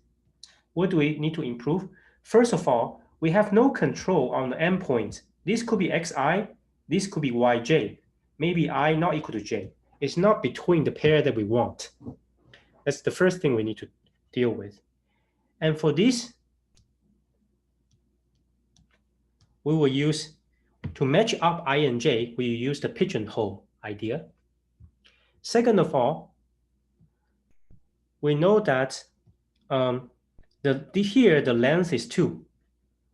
What do we need to improve? First of all, we have no control on the endpoints. This could be xi, this could be yj. Maybe I not equal to j. It's not between the pair that we want. That's the first thing we need to deal with. And for this, we will use, to match up I and j, we use the pigeonhole idea. Second of all, we know that here the length is 2.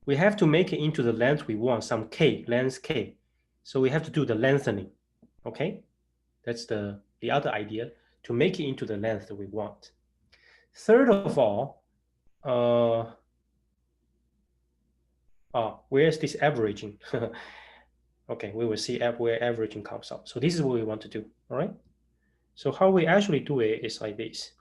We have to make it into the length we want, some k, length k. So we have to do the lengthening, okay? That's the other idea, to make it into the length that we want. Third of all, where's this averaging? Okay, we will see where averaging comes up. So this is what we want to do, all right? So how we actually do it is like this.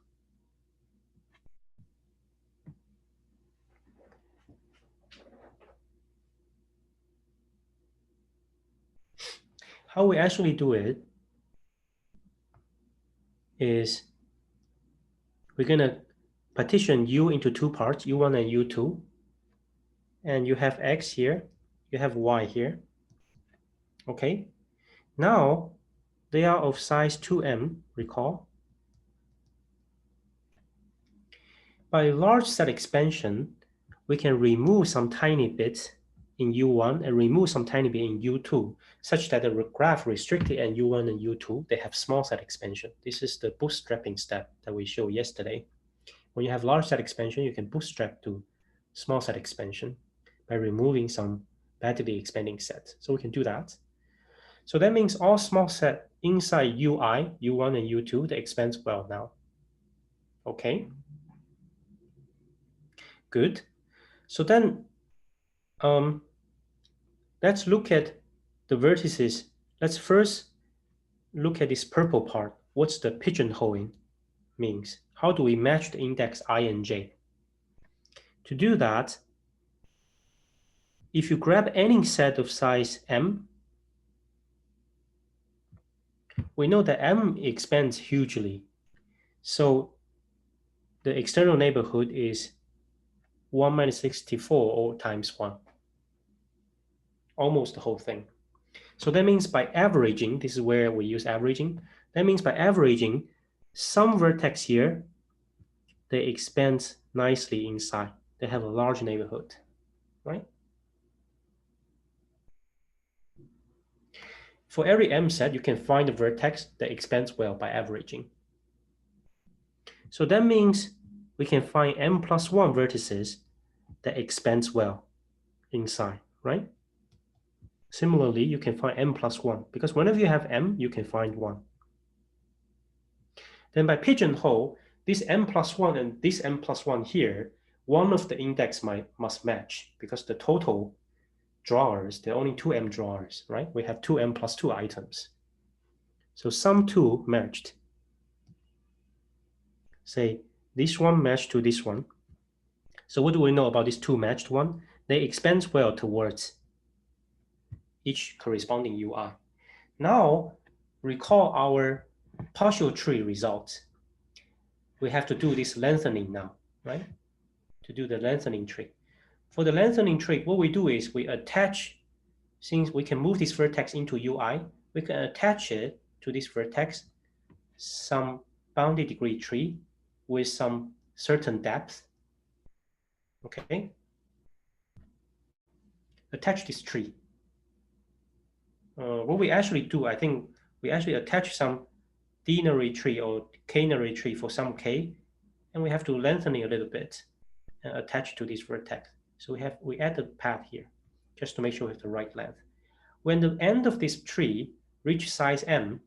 How we actually do it is we're going to partition U into 2 parts, U1 and U2. And you have X here, you have Y here. Okay, now they are of size 2m, recall. By large set expansion, we can remove some tiny bits in U1 and remove some tiny bit in U2, such that the graph restricted in U1 and U2, they have small set expansion. This is the bootstrapping step that we showed yesterday. When you have large set expansion, you can bootstrap to small set expansion by removing some badly expanding sets. So we can do that. So that means all small set inside UI, U1 and U2, they expand well now. Okay, good. So then let's look at the vertices. Let's first look at this purple part. What's the pigeonholing means? How do we match the index I and j? To do that, if you grab any set of size m, we know that m expands hugely. So the external neighborhood is 1 minus 64 or times 1. Almost the whole thing. So that means by averaging, this is where we use averaging. That means by averaging, some vertex here, they expand nicely inside. They have a large neighborhood, right? For every m set, you can find a vertex that expands well by averaging. So that means we can find m plus 1 vertices that expands well inside, right? Similarly, you can find m plus 1, because whenever you have m, you can find 1. Then by pigeonhole, this m+1 and this m+1 here, one of the index must match because the total drawers, there are only 2m drawers, right? We have 2m+2 items. So sum 2 matched. Say this one matched to this one. So what do we know about these two matched one? They expand well towards each corresponding UI. Now, recall our partial tree results. We have to do this lengthening now, right? To do the lengthening trick. For the lengthening trick, what we do is we attach, since we can move this vertex into UI, we can attach it to this vertex, some bounded degree tree with some certain depth. Okay? Attach this tree. What we actually do, I think we actually attach some denary tree or canary tree for some k, and we have to lengthen it a little bit and attach to this vertex. So we add the path here just to make sure we have the right length. When the end of this tree reach size m,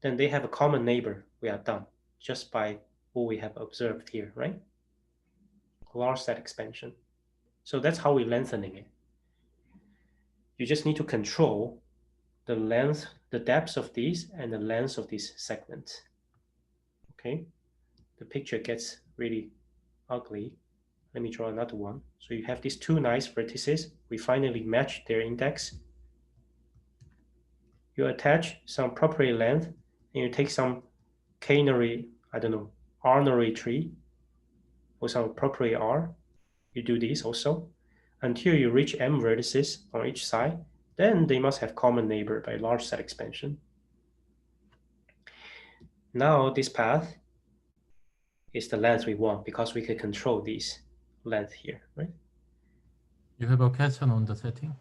then they have a common neighbor. We are done just by what we have observed here, right? Large set expansion. So that's how we're lengthening it. You just need to control the length, the depth of these and the length of these segments. Okay, the picture gets really ugly. Let me draw another one. So you have these two nice vertices. We finally match their index. You attach some property length and you take some canary, I don't know, arnary tree or some property R. You do this also until you reach m vertices on each side. Then they must have common neighbor by large set expansion. Now this path is the length we want because we can control this length here, right? You have a question on the setting?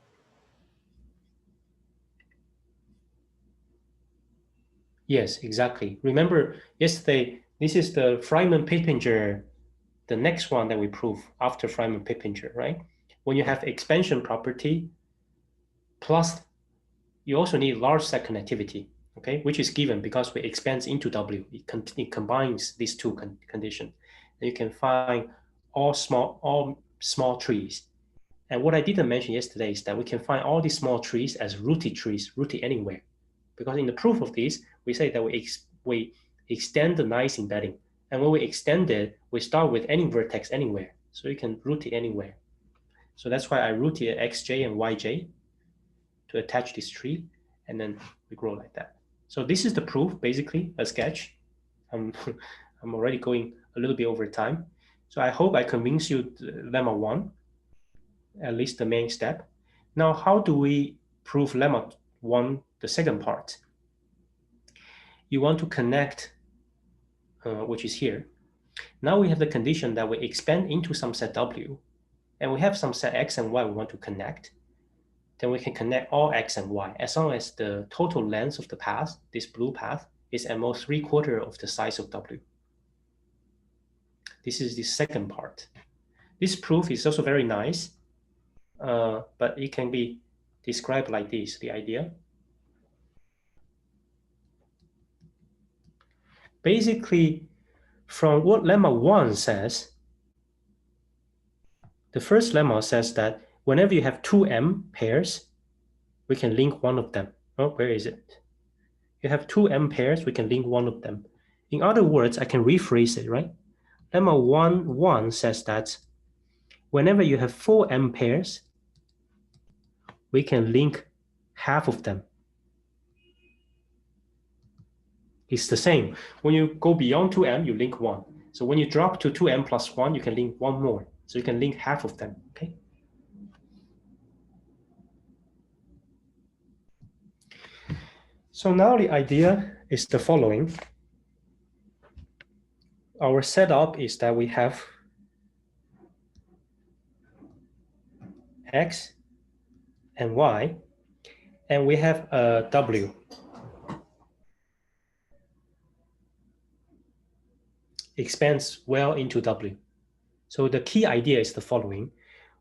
Yes, exactly. Remember yesterday, this is the Freiman-Pippinger, the next one that we prove after Freiman-Pippinger, right? When you have expansion property, plus you also need large set connectivity, okay, which is given because we expand into W. It combines these two conditions. And you can find all small trees. And what I didn't mention yesterday is that we can find all these small trees as rooted trees, rooted anywhere. Because in the proof of this, we say that we extend the nice embedding. And when we extend it, we start with any vertex anywhere. So you can root it anywhere. So that's why I rooted xj and yj to attach this tree, and then we grow like that. So this is the proof, basically, a sketch. I'm already going a little bit over time. So I hope I convince you lemma 1, at least the main step. Now, how do we prove lemma 1, the second part? You want to connect, which is here. Now we have the condition that we expand into some set W, and we have some set X and Y we want to connect. Then we can connect all X and Y as long as the total length of the path, this blue path, is at most 3/4 of the size of W. This is the second part. This proof is also very nice, but it can be described like this, the idea. Basically, from what lemma 1 says, the first lemma says that whenever you have two M pairs, we can link one of them. Oh, where is it? You have two M pairs, we can link one of them. In other words, I can rephrase it, right? Lemma 1 says that whenever you have four M pairs, we can link half of them. It's the same. When you go beyond 2M, you link one. So when you drop to 2M plus 1, you can link one more. So you can link half of them, okay? So now the idea is the following. Our setup is that we have X and Y, and we have a W. Expands well into W. So the key idea is the following.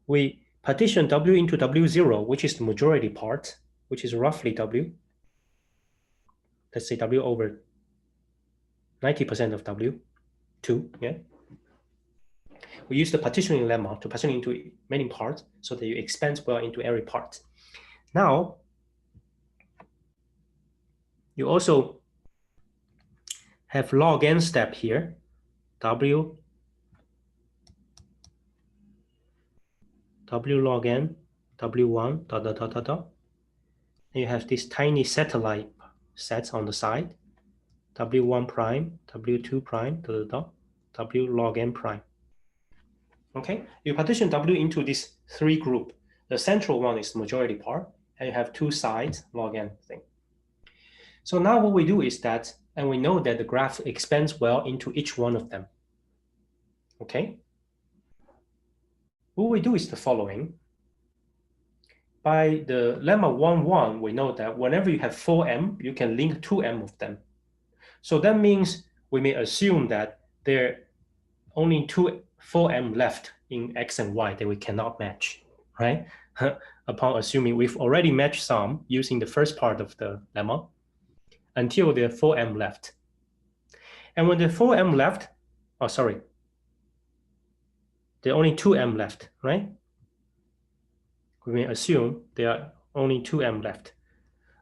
We partition W into W0, which is the majority part, which is roughly W. Let's say W over 90% of W2, yeah. We use the partitioning lemma to partition into many parts so that you expand well into every part. Now, you also have log n step here, W log n, W1, dot, dot, dot, dot, dot. And you have these tiny satellite sets on the side, W1 prime, W2 prime, dot, dot, dot, W log n prime. Okay, you partition W into these three groups. The central one is the majority part, and you have two sides, log n thing. So now what we do is that, and we know that the graph expands well into each one of them. Okay? What we do is the following. By the lemma 1, we know that whenever you have 4m, you can link 2m of them. So that means we may assume that there are only 4m left in x and y that we cannot match, right? Upon assuming we've already matched some using the first part of the lemma until there are 4m left. And when the 4m left, oh, sorry, there are only 2m left, right? We may assume there are only 2m left.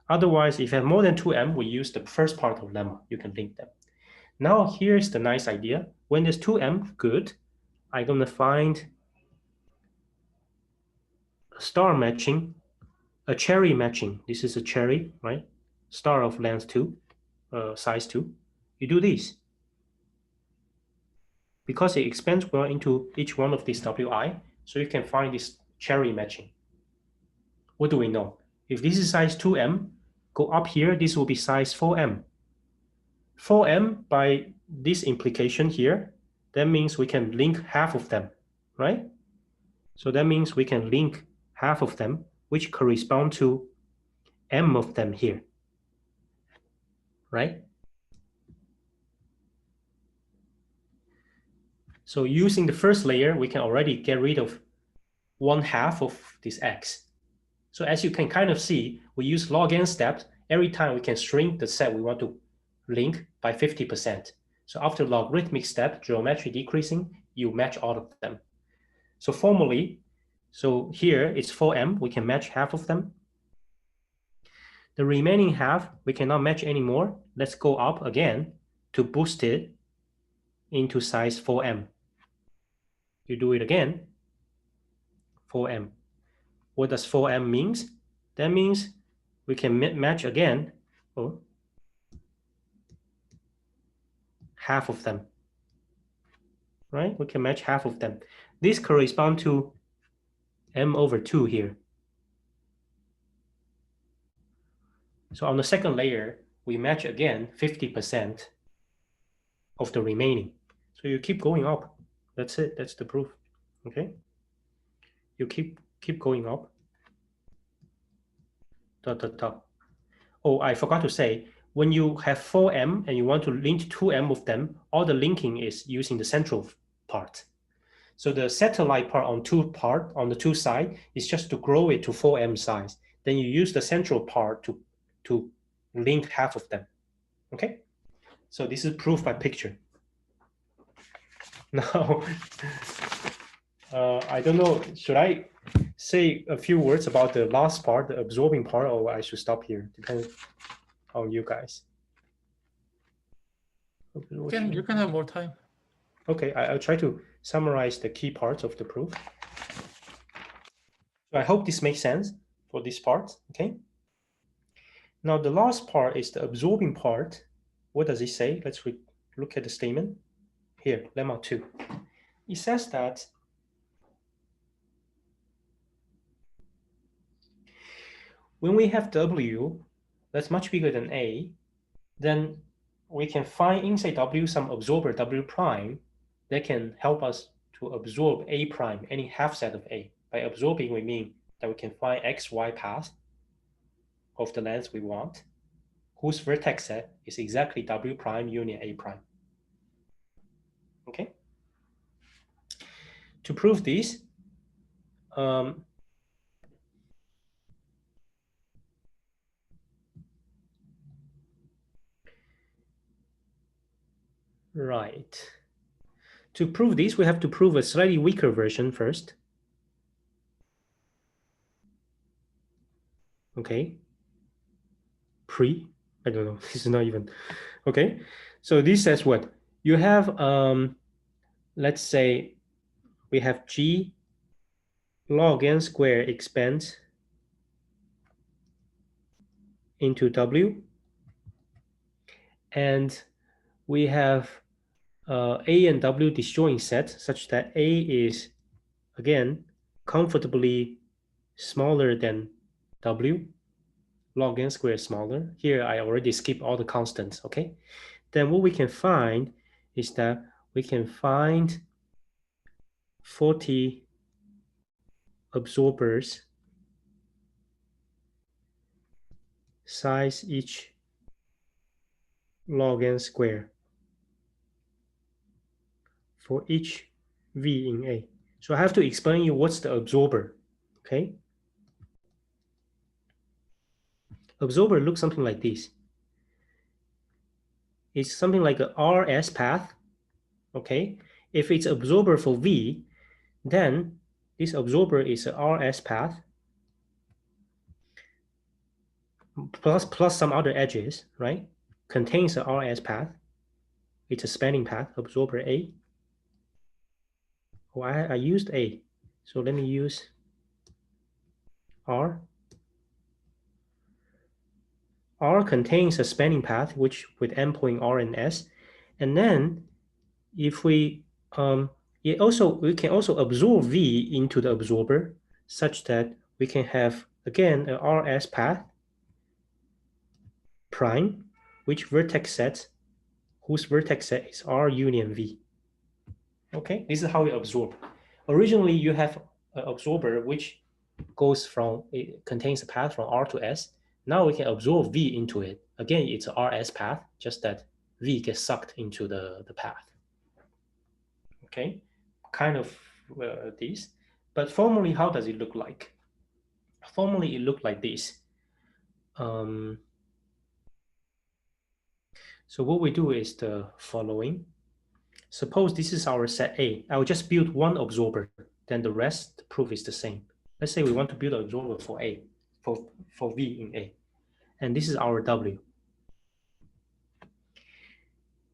Otherwise, if you have more than 2m, we use the first part of lemma. You can link them. Now, here's the nice idea. When there's 2m, good. I'm going to find a star matching, a cherry matching. This is a cherry, right? Star of length 2, size 2. You do this. Because it expands well into each one of these wi, so you can find this cherry matching. What do we know? If this is size 2m, go up here, this will be size 4m. 4m, by this implication here, that means we can link half of them, right? So that means we can link half of them, which correspond to m of them here, right? So using the first layer, we can already get rid of 1/2 of this x. So as you can kind of see, we use log n steps. Every time we can shrink the set we want to link by 50%. So after logarithmic step, geometry decreasing, you match all of them. So formally, so here it's 4m, we can match half of them. The remaining half, we cannot match anymore. Let's go up again to boost it into size 4m. You do it again, 4m. What does 4m means? That means we can match again, half of them, right? We can match half of them. This corresponds to m/2 here. So on the second layer, we match again 50% of the remaining. So you keep going up. That's it. That's the proof. Okay. You keep going up. Dot, dot, dot. Oh, I forgot to say, when you have 4m and you want to link 2m of them, all the linking is using the central part. So the satellite part on the two side is just to grow it to 4m size. Then you use the central part to link half of them. Okay? So this is proof by picture. Now, I don't know, should I say a few words about the last part, the absorbing part, or I should stop here? Depends on you guys. You can have more time. Okay, I'll try to summarize the key parts of the proof. So I hope this makes sense for this part, okay? Now the last part is the absorbing part. What does it say? Let's look at the statement. Here, lemma 2. It says that when we have W that's much bigger than A, then we can find inside W some absorber W prime that can help us to absorb A prime, any half set of A. By absorbing, we mean that we can find X, Y path of the length we want, whose vertex set is exactly W prime union A prime. Okay? To prove this, Right. To prove this, we have to prove a slightly weaker version first. Okay. I don't know. This is not even. Okay. So this says what? You have, let's say we have G log n squared expands into W. And we have A and W disjoint set such that A is, again, comfortably smaller than W. Log n squared is smaller. Here, I already skipped all the constants, okay? Then what we can find is that we can find 40 absorbers size each log n squared for each V in A. So I have to explain you what's the absorber, okay? Absorber looks something like this. It's something like a RS path, okay? If it's absorber for V, then this absorber is a RS path plus some other edges, right? Contains a RS path. It's a spanning path, absorber A. Oh, I used A. So let me use R. R contains a spanning path, which with endpoint R and S. And then if we we can also absorb V into the absorber such that we can have again a RS path prime, which vertex set, whose vertex set is R union V. Okay, this is how we absorb. Originally, you have an absorber which it contains a path from R to S. Now we can absorb V into it. Again, it's a RS path, just that V gets sucked into the path. Okay, kind of this. But formally, how does it look like? Formally, it looked like this. So what we do is the following. Suppose this is our set A. I will just build one absorber, then the rest, the proof is the same. Let's say we want to build an absorber for A, for V in A. And this is our W.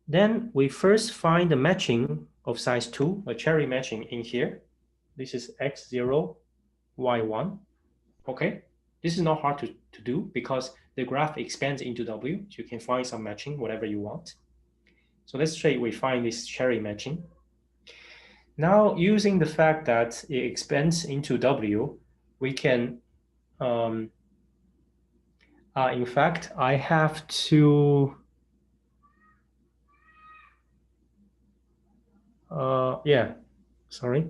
Then we first find the matching of size 2, a cherry matching in here. This is x0, y1. Okay, this is not hard to do because the graph expands into W. So you can find some matching, whatever you want. So let's say we find this cherry matching. Now, using the fact that it expands into W, we can, in fact, I have to, yeah, sorry.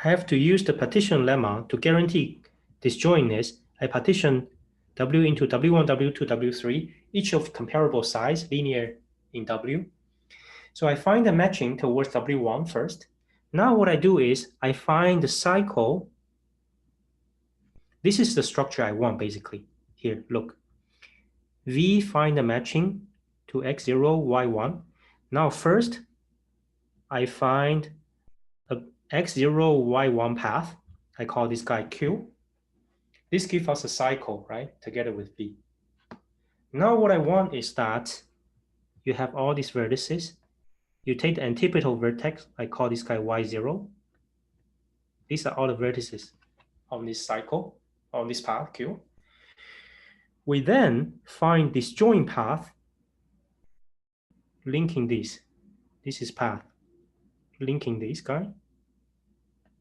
I have to use the partition lemma to guarantee disjointness. I partition W into W1, W2, W3, each of comparable size, linear in W. So I find the matching towards W1 first. Now what I do is I find the cycle. This is the structure I want, basically. Here, look. V find the matching to x0, y1. Now first, I find a x0, y1 path. I call this guy Q. This gives us a cycle, right, together with V. Now what I want is that you have all these vertices. You take the antipodal vertex. I call this guy y0. These are all the vertices on this cycle, on this path Q. We then find disjoint path linking this. This is path linking this guy.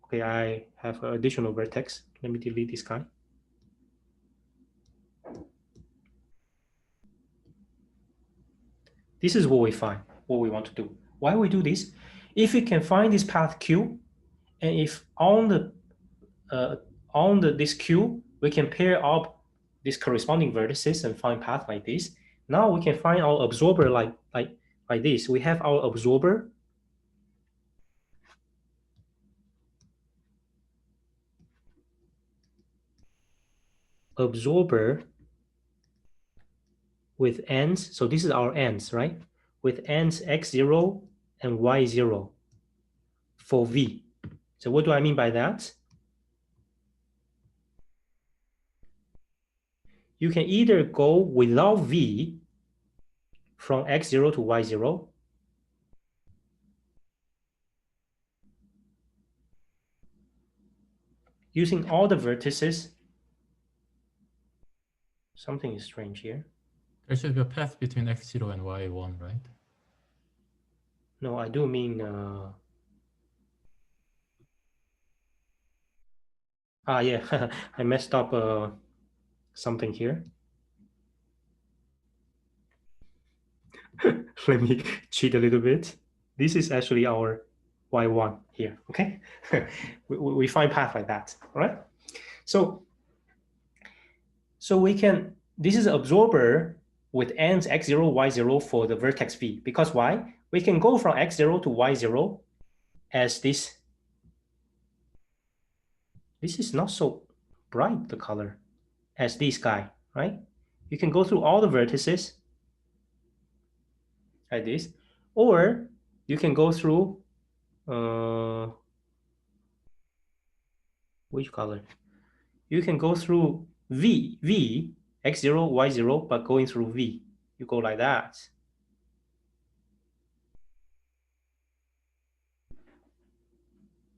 Okay, I have an additional vertex. Let me delete this guy. This is what we find, what we want to do. Why we do this? If we can find this path Q, and if on this Q, we can pair up these corresponding vertices and find path like this. Now we can find our absorber like this. We have our absorber. absorber with ends, so this is our ends, right? With ends x0 and y0 for V. So what do I mean by that? You can either go without V from x0 to y0, using all the vertices. Something is strange here. There should be a path between x0 and y1, right? No, I do mean yeah, I messed up something here. Let me cheat a little bit. This is actually our y1 here, okay? we find path like that, all right? So we can, this is absorber with ends x0, y0 for the vertex V. Because why? We can go from x0 to y0 as this. This is not so bright, the color, as this guy, right? You can go through all the vertices like this, or you can go through which color? You can go through V, x0, y0, but going through V. You go like that.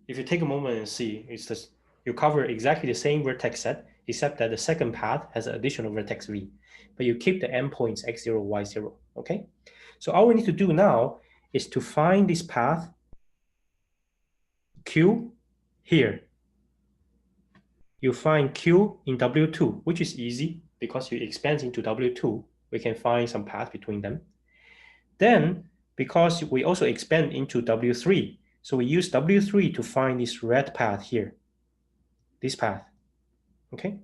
If you take a moment and see, it's just, you cover exactly the same vertex set, except that the second path has an additional vertex V. But you keep the endpoints x0, y0, okay? So all we need to do now is to find this path Q here. You find Q in W2, which is easy because you expand into W2, we can find some path between them. Then, because we also expand into W3, so we use W3 to find this red path here, this path, okay?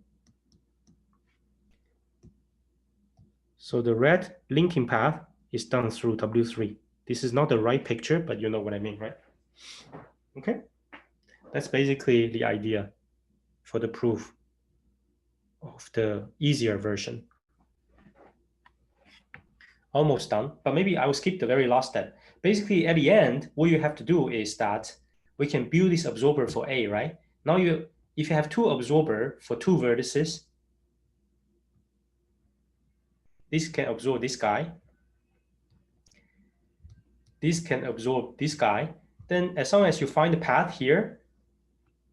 So the red linking path is done through W3. This is not the right picture, but you know what I mean, right? Okay, that's basically the idea for the proof of the easier version. Almost done, but maybe I will skip the very last step. Basically, at the end, what you have to do is that we can build this absorber for A, right? Now, if you have two absorber for two vertices, this can absorb this guy. This can absorb this guy. Then as long as you find the path here,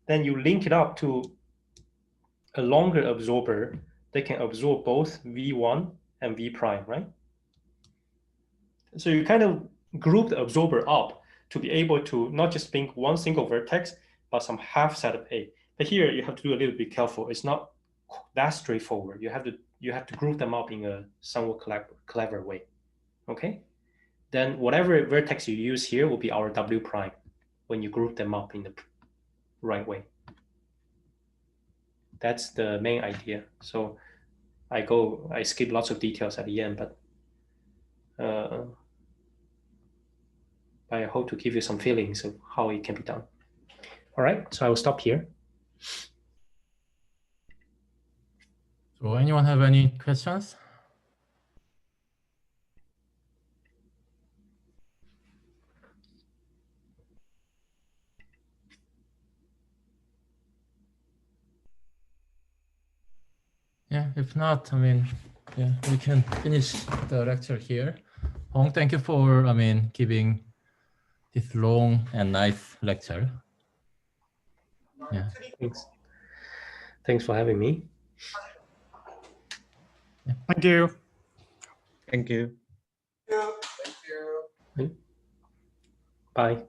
then you link it up to a longer absorber that can absorb both V1 and V prime, right? So you kind of group the absorber up to be able to not just think one single vertex, but some half set of A. But here you have to do a little bit careful. It's not that straightforward. You have to group them up in a somewhat clever way. Okay? Then whatever vertex you use here will be our W prime when you group them up in the right way. That's the main idea. So I skip lots of details at the end, but I hope to give you some feelings of how it can be done. All right, so I will stop here. So anyone have any questions? Yeah, if not, I mean, yeah, we can finish the lecture here. Hong, thank you for, giving this long and nice lecture. Yeah. Thanks for having me. Yeah. Thank you. Thank you. Bye.